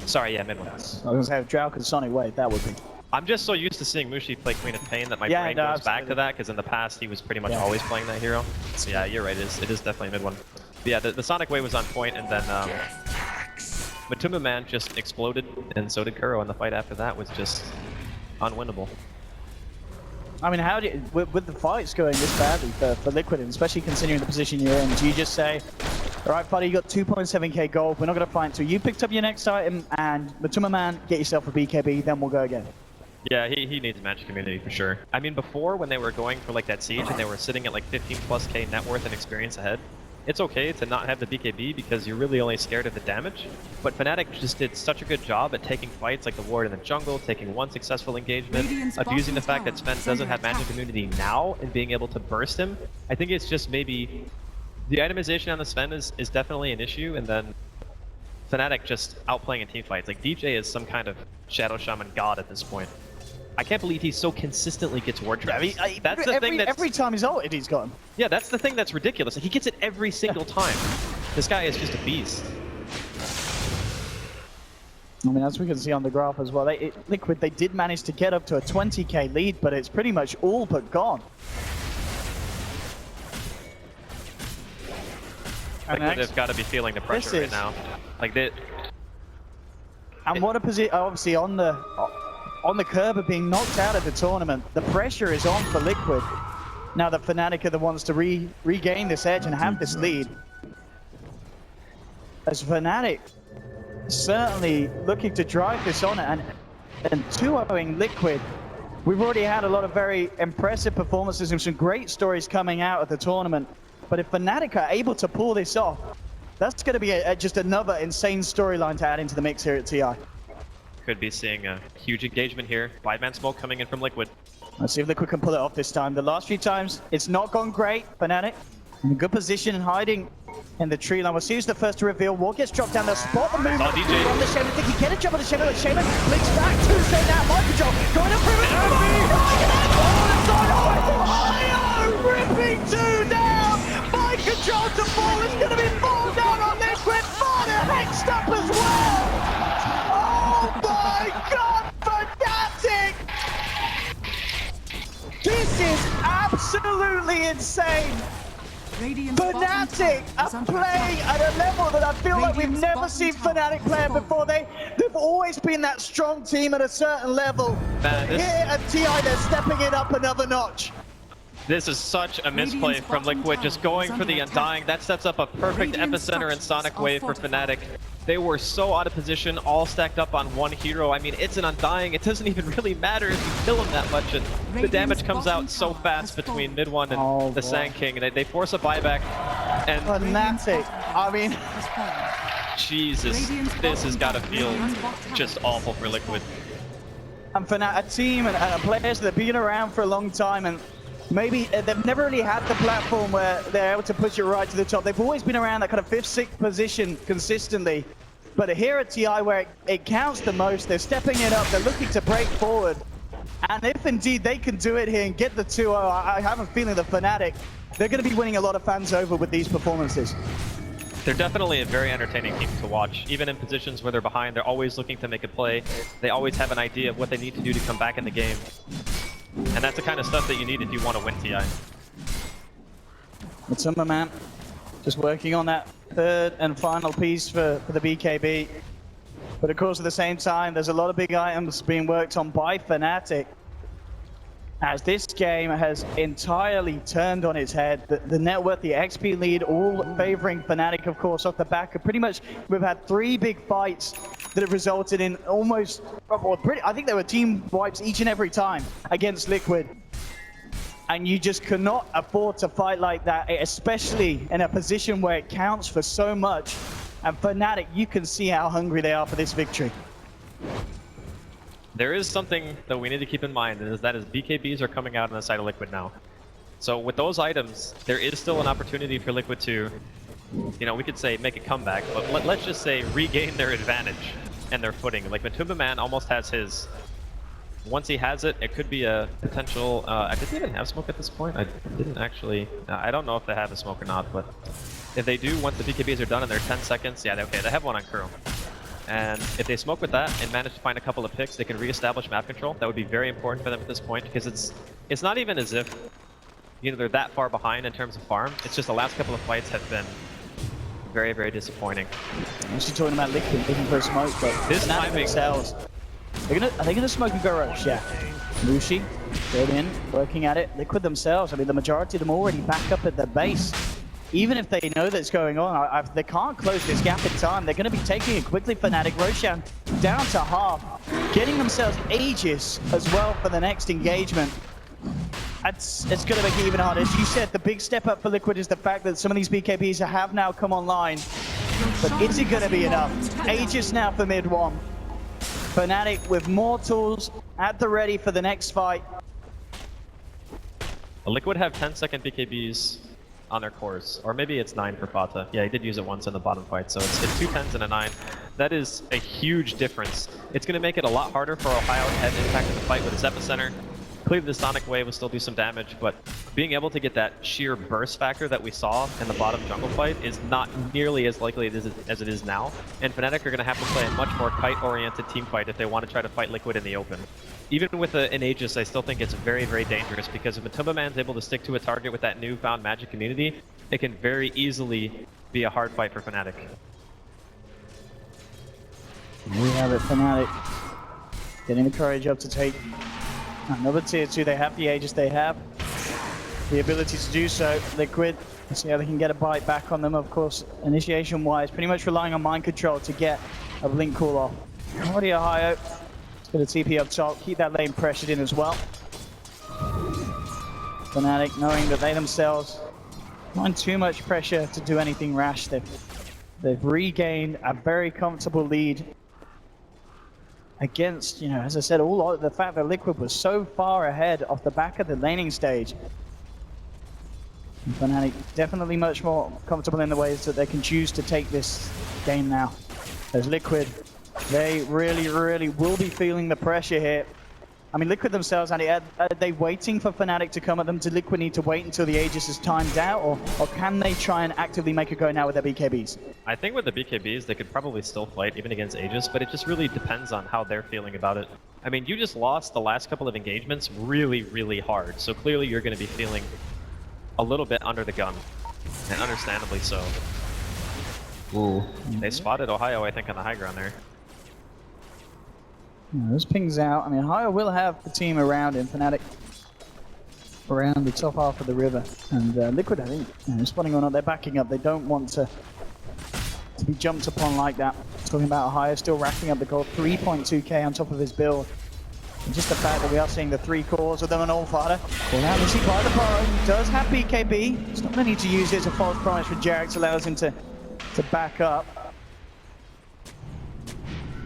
Sorry, yeah, mid one. I was going to say, if Drow could Sonic Wave, that would be. I'm just so used to seeing Mushi play Queen of Pain that my brain goes back to that, because in the past he was pretty much always playing that hero. So yeah, you're right, it is definitely a mid one. But yeah, the Sonic Wave was on point, and then Matuma Man just exploded, and so did Kuro, and the fight after that was just unwinnable. I mean, how do you, with the fights going this badly for Liquid, and especially considering the position you're in, do you just say, all right, buddy, you got 2.7k gold, we're not going to fight until you picked up your next item, and Matuma Man, get yourself a BKB, then we'll go again? Yeah, he needs magic immunity for sure. I mean, before, when they were going for like that siege and they were sitting at like 15+k net worth and experience ahead, it's okay to not have the BKB because you're really only scared of the damage. But Fnatic just did such a good job at taking fights like the ward in the jungle, taking one successful engagement, abusing the fact that Sven doesn't have magic immunity now and being able to burst him. I think it's just maybe the itemization on the Sven is definitely an issue, and then Fnatic just outplaying in team fights. Like DJ is some kind of Shadow Shaman god at this point. I can't believe he so consistently gets ward traps. That's the thing that's... Every time he's ulted, he's got him. Yeah, that's the thing that's ridiculous. Like, he gets it every single time. This guy is just a beast. I mean, as we can see on the graph as well, Liquid, they did manage to get up to a 20k lead, but it's pretty much all but gone. Liquid have got to be feeling the pressure right now. Like that. And what a position, obviously, on the curb of being knocked out of the tournament. The pressure is on for Liquid. now that Fnatic are the ones to regain this edge and have this lead. As Fnatic certainly looking to drive this on and 2-0ing Liquid. We've already had a lot of very impressive performances and some great stories coming out of the tournament. But if Fnatic are able to pull this off, that's going to be just another insane storyline to add into the mix here at TI. Could be seeing a huge engagement here. 5-man smoke coming in from Liquid. Let's see if Liquid can pull it off this time. The last few times, it's not gone great. Fnatic in a good position and hiding in the tree line. We'll see who's the first to reveal. War gets dropped down. They'll spot the movement from the Shaman. Think he can jump on the Shaman, but Shaman blinks back. 2 straight now. Mind control. Going up through it. Oh, ripping 2 down. Mind control to fall. It's going to be fall down on Liquid. Fire hexed up as well. Oh my god, Fnatic! This is absolutely insane. Fnatic are playing at a level that I feel like we've never seen Fnatic play before. They've always been that strong team at a certain level. Here at TI, they're stepping it up another notch. This is such a misplay from Liquid, just going for the Undying. That sets up a perfect epicenter and Sonic Wave for Fnatic. They were so out of position, all stacked up on one hero. I mean, it's an Undying. It doesn't even really matter if you kill him that much. And the damage comes out so fast between mid one and the Sand King. And they force a buyback. And Fnatic, I mean... Jesus, this has got to feel just awful for Liquid. And for a team and players that have been around for a long time, and maybe they've never really had the platform where they're able to push it right to the top. They've always been around that kind of 5th, 6th position consistently. But here at TI, where it counts the most, they're stepping it up, they're looking to break forward. And if indeed they can do it here and get the 2-0, I have a feeling that Fnatic, they're going to be winning a lot of fans over with these performances. They're definitely a very entertaining team to watch. Even in positions where they're behind, they're always looking to make a play. They always have an idea of what they need to do to come back in the game. And that's the kind of stuff that you need if you want to win TI. It's Summer Man just working on that 3rd and final piece for the BKB. But of course, at the same time, there's a lot of big items being worked on by Fnatic, as this game has entirely turned on its head. The net worth, the XP lead, all favoring Fnatic, of course, off the back of pretty much, we've had 3 big fights that have resulted in almost, I think there were team wipes each and every time against Liquid. And you just cannot afford to fight like that, especially in a position where it counts for so much. And Fnatic, you can see how hungry they are for this victory. There is something that we need to keep in mind, and that is BKBs are coming out on the side of Liquid now. So with those items, there is still an opportunity for Liquid to, you know, we could say make a comeback, but let's just say regain their advantage and their footing. Like Matumba Man almost has his, once he has it, it could be a potential, did they even have smoke at this point? I didn't actually, I don't know if they have a smoke or not, but if they do, once the BKBs are done in their 10 seconds, yeah, okay, they have one on Kuro. And if they smoke with that and manage to find a couple of picks, they can reestablish map control. That would be very important for them at this point, because it's not even as if, you know, they're that far behind in terms of farm. It's just the last couple of fights have been very, very disappointing. I'm actually talking about Liquid looking for a smoke, but this timing themselves. Are they gonna smoke and go rush? Yeah. Mushi, going in, working at it. Liquid themselves, I mean, the majority of them already back up at their base. Even if they know that's going on, they can't close this gap in time. They're going to be taking it quickly. Fnatic, Roshan down to half, getting themselves Aegis as well for the next engagement. It's going to make it even harder. As you said, the big step up for Liquid is the fact that some of these BKBs have now come online. But is it going to be enough? Aegis now for mid one. Fnatic with more tools at the ready for the next fight. Liquid have 10-second BKBs on their cores, or maybe it's 9 for Fata. Yeah, he did use it once in the bottom fight, so it's 2 10s and a 9. That is a huge difference. It's going to make it a lot harder for Ohio to have impact in the fight with his epicenter. Clearly the Sonic Wave will still do some damage, but being able to get that sheer burst factor that we saw in the bottom jungle fight is not nearly as likely as it is now, and Fnatic are going to have to play a much more kite-oriented team fight if they want to try to fight Liquid in the open. Even with an Aegis, I still think it's very, very dangerous, because if Matumba Man's able to stick to a target with that newfound magic immunity, it can very easily be a hard fight for Fnatic. We have it, Fnatic getting the courage up to take another tier 2. They have the Aegis, they have the ability to do so. Liquid, let's see how they can get a bite back on them. Of course, initiation-wise, pretty much relying on mind control to get a blink call off. Already Ohio, it's got a TP up top, keep that lane pressured in as well. Fnatic knowing that they themselves not in too much pressure to do anything rash. They've regained a very comfortable lead against, you know, as I said, all the fact that Liquid was so far ahead off the back of the laning stage. And Fnatic definitely much more comfortable in the ways that they can choose to take this game now. As Liquid, they really will be feeling the pressure here. I mean, Liquid themselves, Andy, are they waiting for Fnatic to come at them? Do Liquid need to wait until the Aegis is timed out, or can they try and actively make a go now with their BKBs? I think with the BKBs, they could probably still fight even against Aegis, but it just really depends on how they're feeling about it. I mean, you just lost the last couple of engagements really hard, so clearly you're going to be feeling a little bit under the gun, and understandably so. Ooh. They spotted Ohio, I think, on the high ground there. Those pings out. I mean, Ohio will have the team around in Fnatic around the top half of the river, and Liquid, I think, you know, spawning or not, they're backing up. They don't want to be jumped upon like that. Talking about Ohio still racking up the gold, 3.2k on top of his build. And just the fact that we are seeing the 3 cores of them and all fighter. Well, now we see by the Paro does have BKB. He's not going to need to use it as a false promise for Jarex, allows him to back up.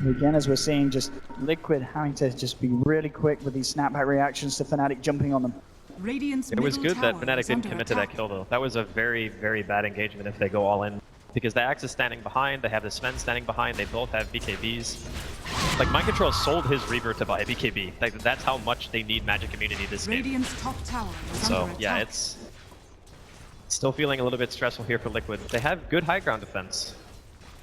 Again, as we're seeing, just Liquid having to just be really quick with these snapback reactions to Fnatic jumping on them. It was good that Fnatic didn't commit to that kill, though. That was a very bad engagement if they go all in. Because the Axe is standing behind, they have the Sven standing behind, they both have BKBs. Like, Mind Control sold his Reaver to buy a BKB. Like, that's how much they need Magic Immunity this game. Top tower So, yeah, it's still feeling a little bit stressful here for Liquid. They have good high ground defense.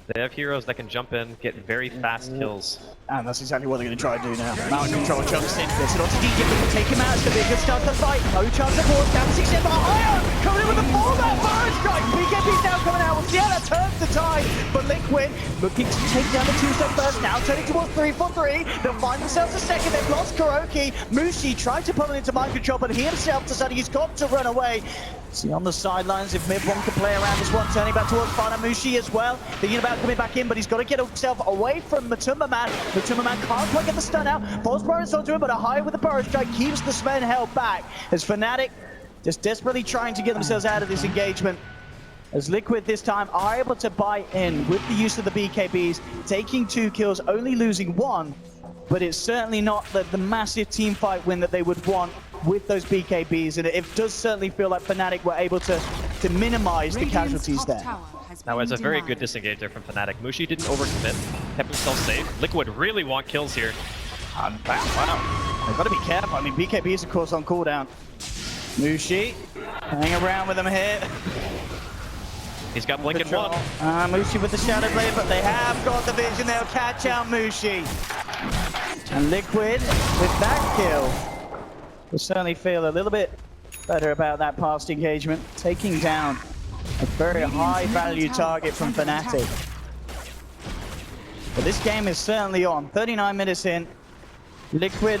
They have heroes that can jump in, get very fast kills. And that's exactly what they're going to try to do now. Mountain Control jumps into this, and onto DJ can take him out. It's going to be a good start to the fight. No chance of force, down 6 in, but Ohio coming in with a full-back fire strike. BKB's now coming out. We'll see how that turns the tide. But Liquid looking to take down the two-step first, now turning towards 3-for-3. They'll find themselves a second. They've lost Kuroki. Mushi tried to pull it into Mind Control, but he himself decided he's got to run away. See on the sidelines if Mid-1 can play around this one, turning back towards Fana. Mushi as well, thinking about coming back in, but he's got to get himself away from Matumba Man. Matumba Man can't quite get the stun out. False Burrows onto him, but Ohio with the Burrow Strike keeps the Sven held back. As Fnatic just desperately trying to get themselves out of this engagement. As Liquid this time are able to buy in with the use of the BKBs, taking 2 kills, only losing 1. But it's certainly not the massive team fight win that they would want with those BKBs, and it does certainly feel like Fnatic were able to minimize the casualties there. That was a very good disengage there from Fnatic. Mushi didn't overcommit, kept himself safe. Liquid really want kills here. Wow. They've got to be careful. I mean, BKB is, of course, on cooldown. Mushi, hang around with him here. He's got Blink in 1. Mushi with the Shadow Blade, but they have got the vision. They'll catch out Mushi. And Liquid, with that kill, will certainly feel a little bit better about that past engagement, taking down a very high-value target from Fnatic. But this game is certainly on. 39 minutes in, Liquid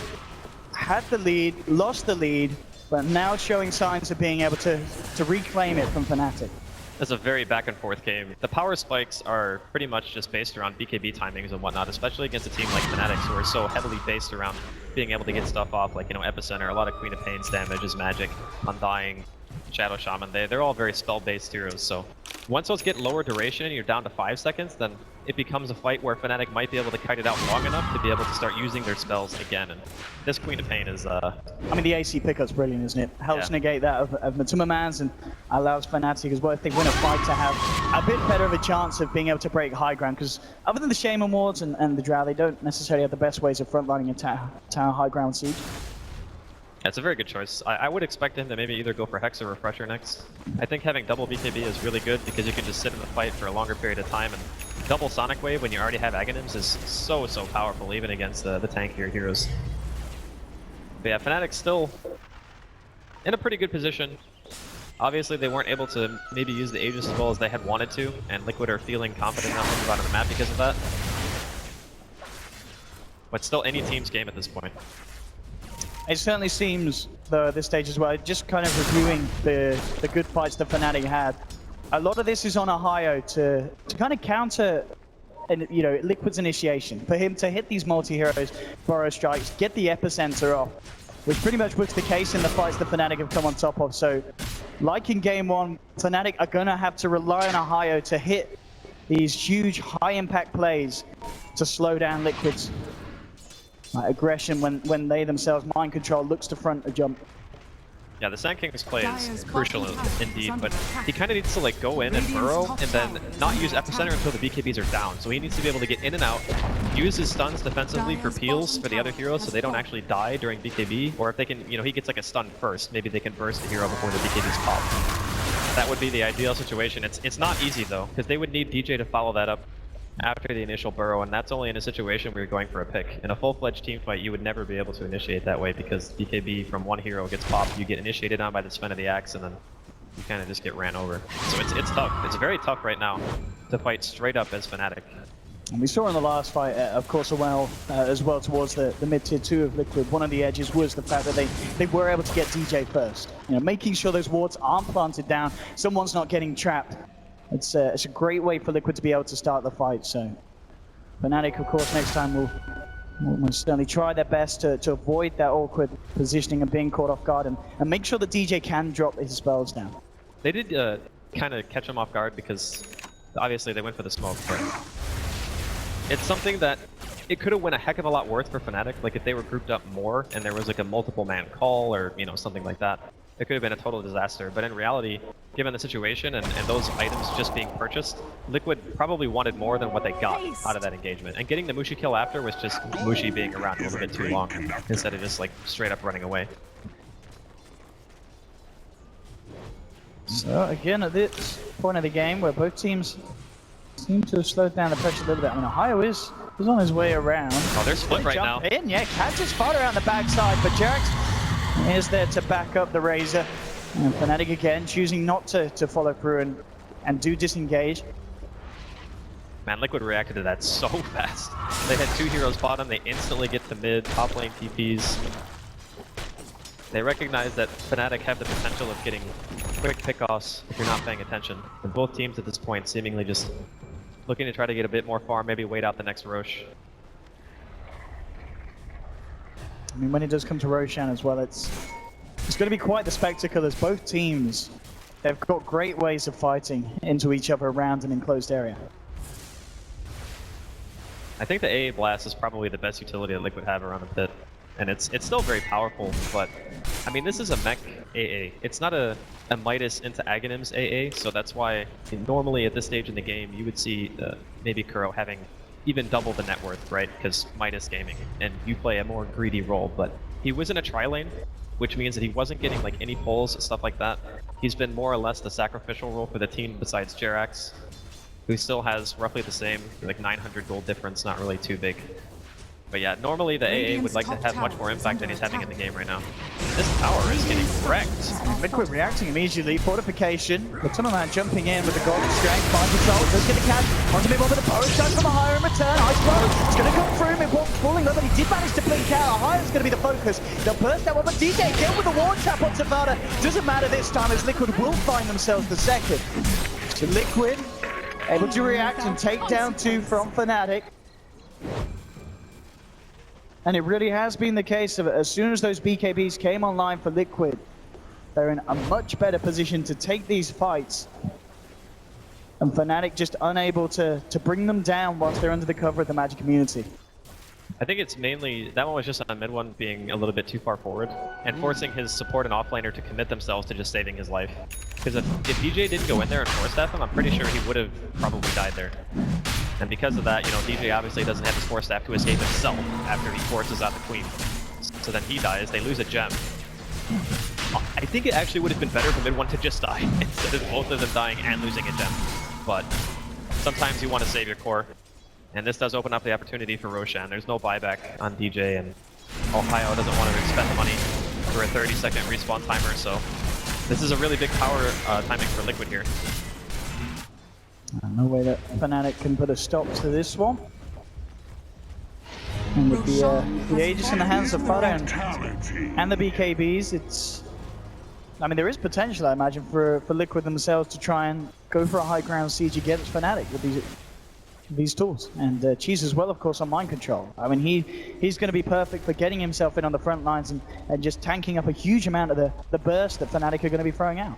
had the lead, lost the lead, but now showing signs of being able to reclaim it from Fnatic. It's a very back and forth game. The power spikes are pretty much just based around BKB timings and whatnot, especially against a team like Fnatic, who are so heavily based around being able to get stuff off, like, you know, Epicenter, a lot of Queen of Pains damages, Magic, Undying, Shadow Shaman. They're all very spell-based heroes, so once those get lower duration and you're down to 5 seconds, then it becomes a fight where Fnatic might be able to kite it out long enough to be able to start using their spells again. And this Queen of Pain is I mean, the AC pickup's brilliant, isn't it? Helps negate that of Matumba Man's and allows Fnatic as well, if they win a fight, to have a bit better of a chance of being able to break high ground, because other than the Shaman wards and the Drow, they don't necessarily have the best ways of frontlining a tower high ground siege. That's a very good choice. I would expect him to maybe either go for Hex or Refresher next. I think having double BKB is really good because you can just sit in the fight for a longer period of time, and double Sonic Wave when you already have Aghanims is so powerful even against the tankier heroes. But yeah, Fnatic's still in a pretty good position. Obviously they weren't able to maybe use the Aegis as well as they had wanted to, and Liquid are feeling confident enough to move out on the map because of that. But still any team's game at this point. It certainly seems though, at this stage as well. Just kind of reviewing the good fights that Fnatic had. A lot of this is on Ohio to kind of counter, you know, Liquid's initiation. For him to hit these multi-heroes, burrow strikes, get the epicenter off, which pretty much was the case in the fights that Fnatic have come on top of. So, like in game one, Fnatic are going to have to rely on Ohio to hit these huge, high-impact plays to slow down Liquid's aggression when they themselves mind control, looks to front a jump. Yeah, the Sand King's play is crucial indeed, but he kind of needs to like go in and burrow and then not use epicenter until the BKBs are down. So he needs to be able to get in and out, use his stuns defensively for peels for the other heroes so they don't actually die during BKB, or if they can, you know, he gets like a stun first, maybe they can burst the hero before the BKBs pop. That would be the ideal situation. It's not easy though, because they would need DJ to follow that up after the initial burrow, and that's only in a situation where you're going for a pick. In a full-fledged team fight, you would never be able to initiate that way because BKB from one hero gets popped, you get initiated on by the spin of the axe, and then you kind of just get ran over. So it's tough. It's very tough right now to fight straight up as Fnatic. And we saw in the last fight, of course, as well towards the mid-tier 2 of Liquid, one of the edges was the fact that they were able to get DJ first. You know, making sure those wards aren't planted down, someone's not getting trapped. It's a great way for Liquid to be able to start the fight. So Fnatic, of course, next time will most certainly try their best to avoid that awkward positioning and being caught off guard and make sure that DJ can drop his spells down. They did kind of catch him off guard because obviously they went for the smoke, but it's something that it could have went a heck of a lot worse for Fnatic. Like if they were grouped up more and there was like a multiple man call or, you know, something like that. It could have been a total disaster, but in reality, given the situation and those items just being purchased, Liquid probably wanted more than what they got out of that engagement. And getting the Mushi kill after was just Mushi being around a little bit too long, instead of just like straight up running away. So again, at this point of the game where both teams seem to have slowed down the pressure a little bit. I mean, Ohio is on his way around. Oh, they're split right now. In, yeah, catches his fodder out the backside, but Jerax is there to back up the Razor. And Fnatic again choosing not to follow through and do disengage. Man, Liquid reacted to that so fast. They had 2 heroes bottom, they instantly get to mid, top lane TPs. They recognize that Fnatic have the potential of getting quick pickoffs if you're not paying attention. And both teams at this point seemingly just looking to try to get a bit more farm, maybe wait out the next Roche. I mean, when it does come to Roshan as well, it's going to be quite the spectacle as both teams, they've got great ways of fighting into each other around an enclosed area. I think the AA Blast is probably the best utility that Liquid have around the pit. And it's still very powerful, but I mean, this is a mech AA. It's not a Midas into Aghanims AA, so that's why normally at this stage in the game, you would see maybe Kuro having even double the net worth, right? Because Midas gaming, and you play a more greedy role, but he was in a tri-lane, which means that he wasn't getting like any pulls, stuff like that. He's been more or less the sacrificial role for the team besides Jerax, who still has roughly the same, like 900 gold difference, not really too big. But yeah, normally the AA would like to have much more impact than he's having in the game right now. This tower is getting wrecked. Liquid reacting immediately, fortification. The Tunnel Man jumping in with the golden strength, mind control, does get the catch. Onto move on with the power shot from Ohio in return. Ice blow, it's going to come through, it won't falling though, but he did manage to blink out. Ohio's going to be the focus. They'll burst that one, but DJ again with the ward trap on Zavada. Doesn't matter this time as Liquid will find themselves the second. So Liquid able to react and take down 2 from Fnatic. And it really has been the case of as soon as those BKBs came online for Liquid, they're in a much better position to take these fights. And Fnatic just unable to bring them down once they're under the cover of the Magic community. I think it's mainly, that one was just on mid one being a little bit too far forward and forcing his support and offlaner to commit themselves to just saving his life. Because if DJ didn't go in there and force staff him, I'm pretty sure he would have probably died there. And because of that, you know, DJ obviously doesn't have his force staff to escape himself after he forces out the queen. So then he dies, they lose a gem. I think it actually would have been better for mid one to just die instead of both of them dying and losing a gem. But sometimes you want to save your core. And this does open up the opportunity for Roshan. There's no buyback on DJ, and Ohio doesn't want to spend the money for a 30-second respawn timer, so this is a really big power timing for Liquid here. No way that Fnatic can put a stop to this one. And with the Aegis in the hands of Fada and the BKBs, it's... I mean, there is potential, I imagine, for Liquid themselves to try and go for a high ground siege against Fnatic with these tools. And Cheese as well, of course, on mind control. I mean, he's going to be perfect for getting himself in on the front lines and just tanking up a huge amount of the burst that Fnatic are going to be throwing out.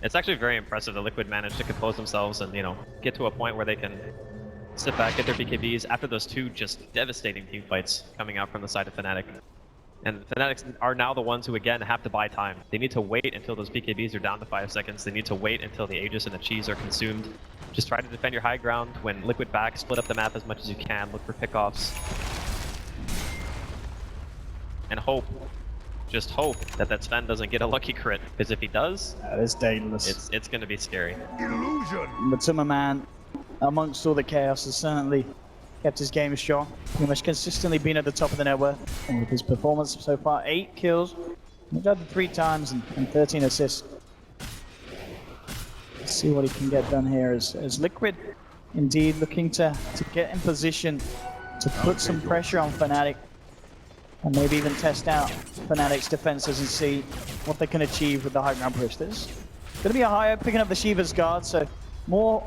It's actually very impressive that Liquid managed to compose themselves and, get to a point where they can sit back, get their BKBs after those two just devastating team fights coming out from the side of Fnatic. And Fnatic are now the ones who, again, have to buy time. They need to wait until those BKBs are down to 5 seconds. They need to wait until the Aegis and the Cheese are consumed. Just try to defend your high ground when Liquid back, split up the map as much as you can, look for pickoffs. And hope, just hope that Sven doesn't get a lucky crit, because if he does, that is dangerous. It's going to be scary. Matuma Man, amongst all the chaos, has certainly kept his game strong. Pretty much consistently been at the top of the net worth. And with his performance so far, 8 kills, he's done 3 times and 13 assists. Let's see what he can get done here as Liquid indeed looking to get in position to put some pressure on Fnatic and maybe even test out Fnatic's defenses and see what they can achieve with the high ground push. There's going to be a higher picking up the Shiva's guard, so more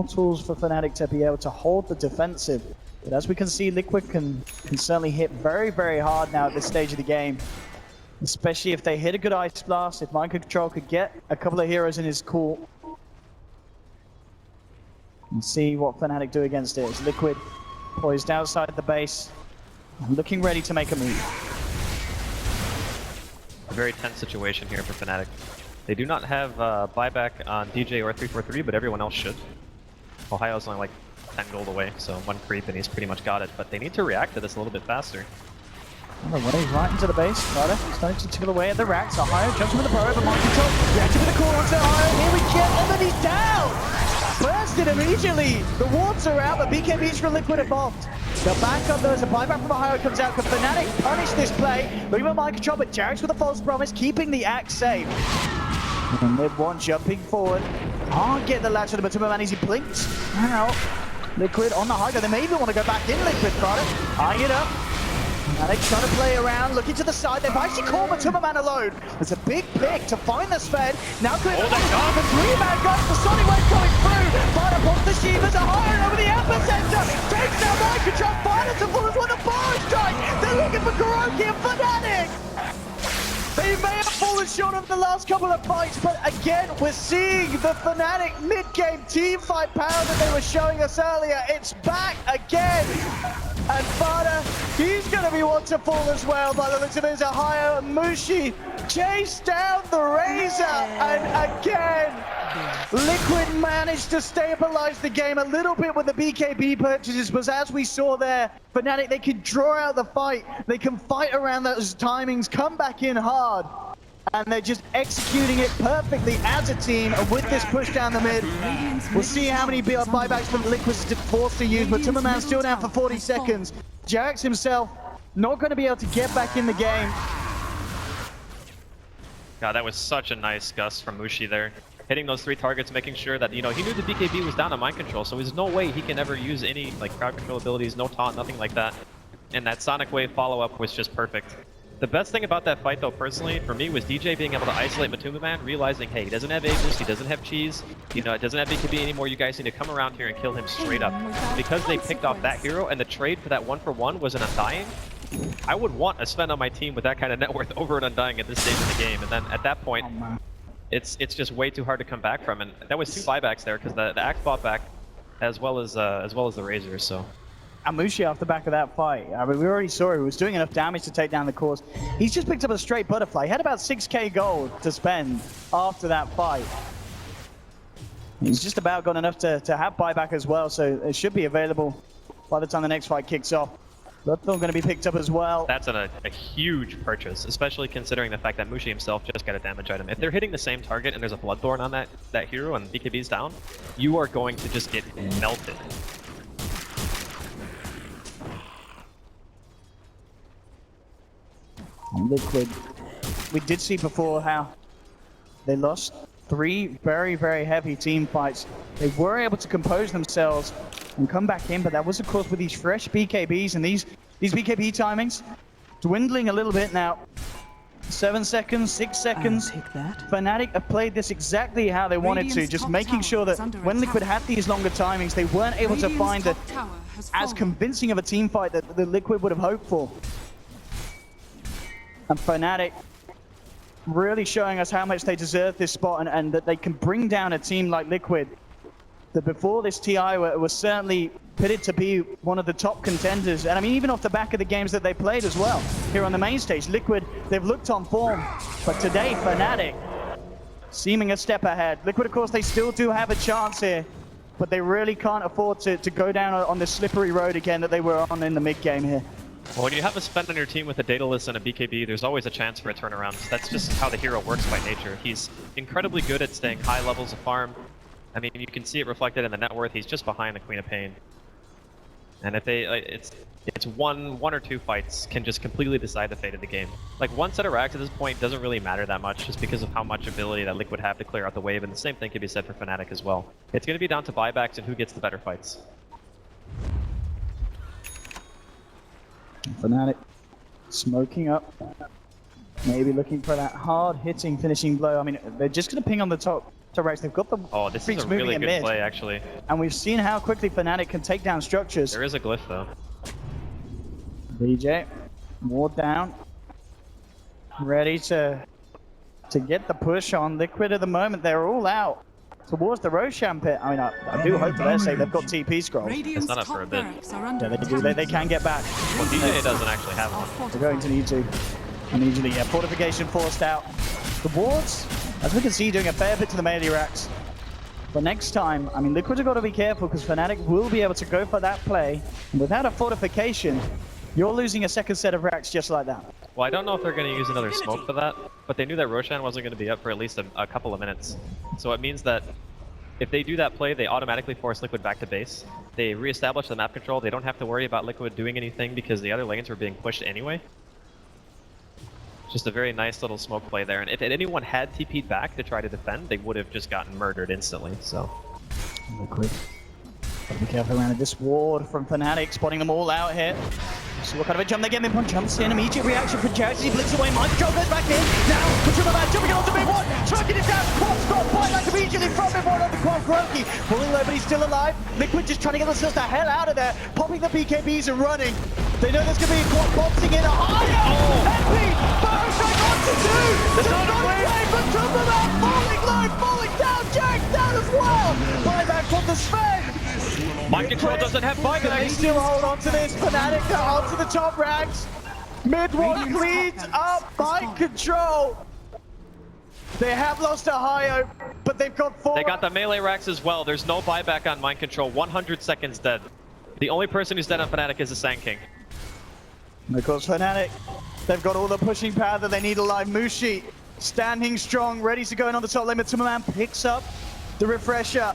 tools for Fnatic to be able to hold the defensive. But as we can see, Liquid can certainly hit very, very hard now at this stage of the game. Especially if they hit a good Ice Blast, if Mind Control could get a couple of heroes in his court. And see what Fnatic do against it. As Liquid poised outside the base, looking ready to make a move. A very tense situation here for Fnatic. They do not have buyback on DJ or 343, but everyone else should. Ohio's only like 10 gold away, so 1 creep and he's pretty much got it. But they need to react to this a little bit faster. He's right into the base. Fada starting to tickle away at the racks. Ohio jumps with the burrow, but Mind Control reacting with the core onto Ohio. Here we get, and then he's down! Bursted immediately! The wards are out, but BKBs from Liquid involved. The backup, there's a buyback from Ohio comes out. Can Fnatic punish this play? Looking at Mind Control, but Jarek's with a false promise, keeping the axe safe. And Mid-1 jumping forward. Can't get the latch of the Matuma Man as he blinks out. Liquid on the high ground. They may even want to go back in Liquid, Fada. Eyeing it up. Fnatic trying to play around, looking to the side. They've actually caught Matuma Man alone. There's a big pick to find the Sven. Now clear the 3-man guns. The Sonic Wave coming through. Fada pulls the Shivas higher over the epicenter. Takes down Mind Control. Fada to full as one of bar strike. They're looking for Kuroki and Fnatic. They may have fallen short of the last couple of fights, but again, we're seeing the Fnatic mid-game team fight power that they were showing us earlier. It's back again. And Fada, he's going to be one to fall as well by the looks of his. Ohio and Mushi chase down the Razor. And again, Liquid managed to stabilize the game a little bit with the BKB purchases, but as we saw there, Fnatic, they can draw out the fight. They can fight around those timings, come back in hard. And they're just executing it perfectly as a team. And with this push down the mid, we'll see how many buybacks from Liquid's forced to use. But Timmerman's still down for 40 seconds. Jarex himself not going to be able to get back in the game. God, that was such a nice gust from Mushi there. Hitting those 3 targets, making sure that, he knew the BKB was down on mind control, so there's no way he can ever use any, crowd control abilities, no taunt, nothing like that. And that Sonic Wave follow-up was just perfect. The best thing about that fight, though, personally, for me, was DJ being able to isolate Matuma Man, realizing, hey, he doesn't have Aegis, he doesn't have Cheese, it doesn't have BKB anymore, you guys need to come around here and kill him straight up. Because they picked off that hero, and the trade for that 1-for-1 was an Undying, I would want a Sven on my team with that kind of net worth over an Undying at this stage of the game, and then at that point, it's just way too hard to come back from, and that was 2 buybacks there, because the Axe bought back, as well as the Razor, so... Mushi off the back of that fight. I mean, we already saw he was doing enough damage to take down the course. He's just picked up a straight butterfly. He had about 6k gold to spend after that fight. He's just about got enough to have buyback as well, so it should be available by the time the next fight kicks off. Bloodthorn going to be picked up as well. That's a huge purchase, especially considering the fact that Mushi himself just got a damage item. If they're hitting the same target and there's a Bloodthorn on that hero and BKB's down, you are going to just get melted. Liquid, we did see before how they lost 3 very, very heavy team fights. They were able to compose themselves and come back in, but that was, of course, with these fresh BKBs and these BKB timings dwindling a little bit now. 7 seconds, 6 seconds. Fnatic have played this exactly how they wanted to, just making sure that when Liquid had these longer timings, they weren't able to find as convincing of a team fight that the Liquid would have hoped for. And Fnatic really showing us how much they deserve this spot and that they can bring down a team like Liquid that before this TI was certainly pitted to be one of the top contenders. And I mean, even off the back of the games that they played as well here on the main stage, Liquid, they've looked on form, but today Fnatic seeming a step ahead. Liquid, of course, they still do have a chance here, but they really can't afford to go down on the slippery road again that they were on in the mid game here. Well, when you have a spend on your team with a Daedalus and a BKB, there's always a chance for a turnaround. That's just how the hero works by nature. He's incredibly good at staying high levels of farm. I mean, you can see it reflected in the net worth. He's just behind the Queen of Pain. And if they, it's one or two fights can just completely decide the fate of the game. Like, one set of racks at this point doesn't really matter that much, just because of how much ability that Liquid have to clear out the wave, and the same thing can be said for Fnatic as well. It's going to be down to buybacks and who gets the better fights. Fnatic smoking up, maybe looking for that hard-hitting finishing blow. I mean, they're just going to ping on the top racks. They've got the this is a really good mid play, actually. And we've seen how quickly Fnatic can take down structures. There is a glyph, though. BJ, ward down, ready to get the push on Liquid at the moment. They're all out towards the Roshan pit. I mean, I do hope for their sake they've got TP scrolls. It's not up for a bit. Yeah, they do. They can get back. Well, DJ doesn't actually have one. They're going to need to. And usually, yeah, fortification forced out. The wards, as we can see, doing a fair bit to the melee racks. But next time, I mean, Liquid have got to be careful because Fnatic will be able to go for that play. And without a fortification, you're losing a second set of racks just like that. Well, I don't know if they're going to use another smoke for that, but they knew that Roshan wasn't going to be up for at least a couple of minutes. So it means that if they do that play, they automatically force Liquid back to base. They reestablish the map control. They don't have to worry about Liquid doing anything because the other lanes were being pushed anyway. Just a very nice little smoke play there. And if anyone had TP'd back to try to defend, they would have just gotten murdered instantly, so. Liquid. Gotta be careful around this ward from Fnatic, spotting them all out here. See what kind of a jump they get. Mid-one jumps in, immediate reaction from Jared as he blinks away. Mind Control goes back in. Now, Patruma Man jumping onto Mid-one, chucking it down. Quad got buyback immediately from Mid-one on the Quad Kroki. Pulling low, but he's still alive. Liquid just trying to get themselves the hell out of there. Popping the BKBs and running. They know there's going to be a quad boxing in a higher. Epi, Barrowstrike on to two. There's not a way, but Patruma Man falling low, falling down. Jack down as well. Buyback from the Sven. Mind Control doesn't have buyback. They still hold on to this. Fnatic are onto the top ranks. Mid-one cleans up Mind Control. They have lost a high oak, but they've got 4. They got the melee racks as well. There's no buyback on Mind Control. 100 seconds dead. The only person who's dead on Fnatic is the Sand King. And of course, Fnatic, they've got all the pushing power that they need alive. Mushi standing strong, ready to go in on the top lane. Timmerman picks up the refresher.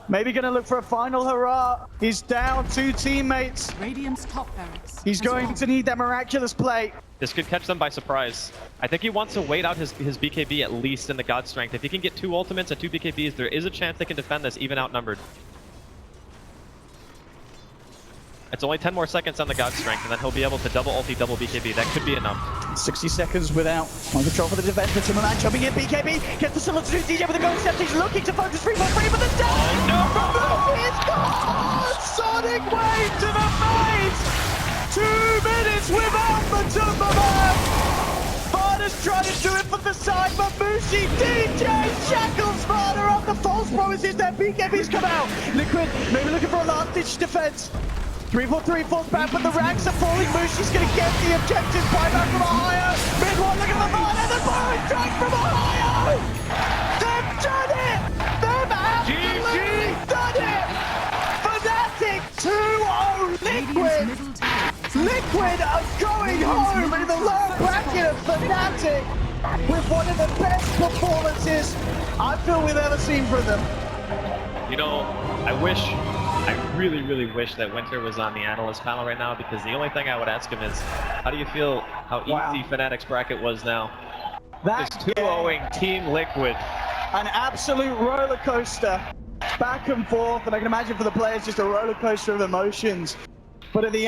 Maybe gonna look for a final hurrah. He's down 2 teammates. Radiant's top barracks. He's going to need that miraculous play. This could catch them by surprise. I think he wants to wait out his BKB at least in the God Strength. If he can get 2 ultimates and 2 BKBs, there is a chance they can defend this even outnumbered. It's only 10 more seconds on the God Strength, and then he'll be able to double ulti, double BKB. That could be enough. 60 seconds without Mind Control for the defense. For Timmerman jumping in, BKB gets the solo to DJ with the gold step. He's looking to focus 3-4-3, but the down is gone! Sonic Wave to the face! 2 minutes without the Timmerman! Varda's trying to do it from the side, but Mushi, DJ, shackles Varda up. The false promises that BKBs come out. Liquid maybe looking for a last-ditch defense. 3-4-3 falls back, but the ranks are falling. Mushi's going to get the objective. Buyback from Ohio. Mid-one, look at the man, and the Burrow strike from Ohio! They've done it! They've absolutely done it! Fnatic 2-0 Liquid! Liquid are going home in the lower bracket of Fnatic with one of the best performances I feel we've ever seen from them. You know, I really wish that Winter was on the analyst panel right now, because the only thing I would ask him is, how do you feel how easy Fnatic's bracket was now? That's 2-0ing Team Liquid. An absolute roller coaster. back and forth, and I can imagine for the players just a roller coaster of emotions. But at the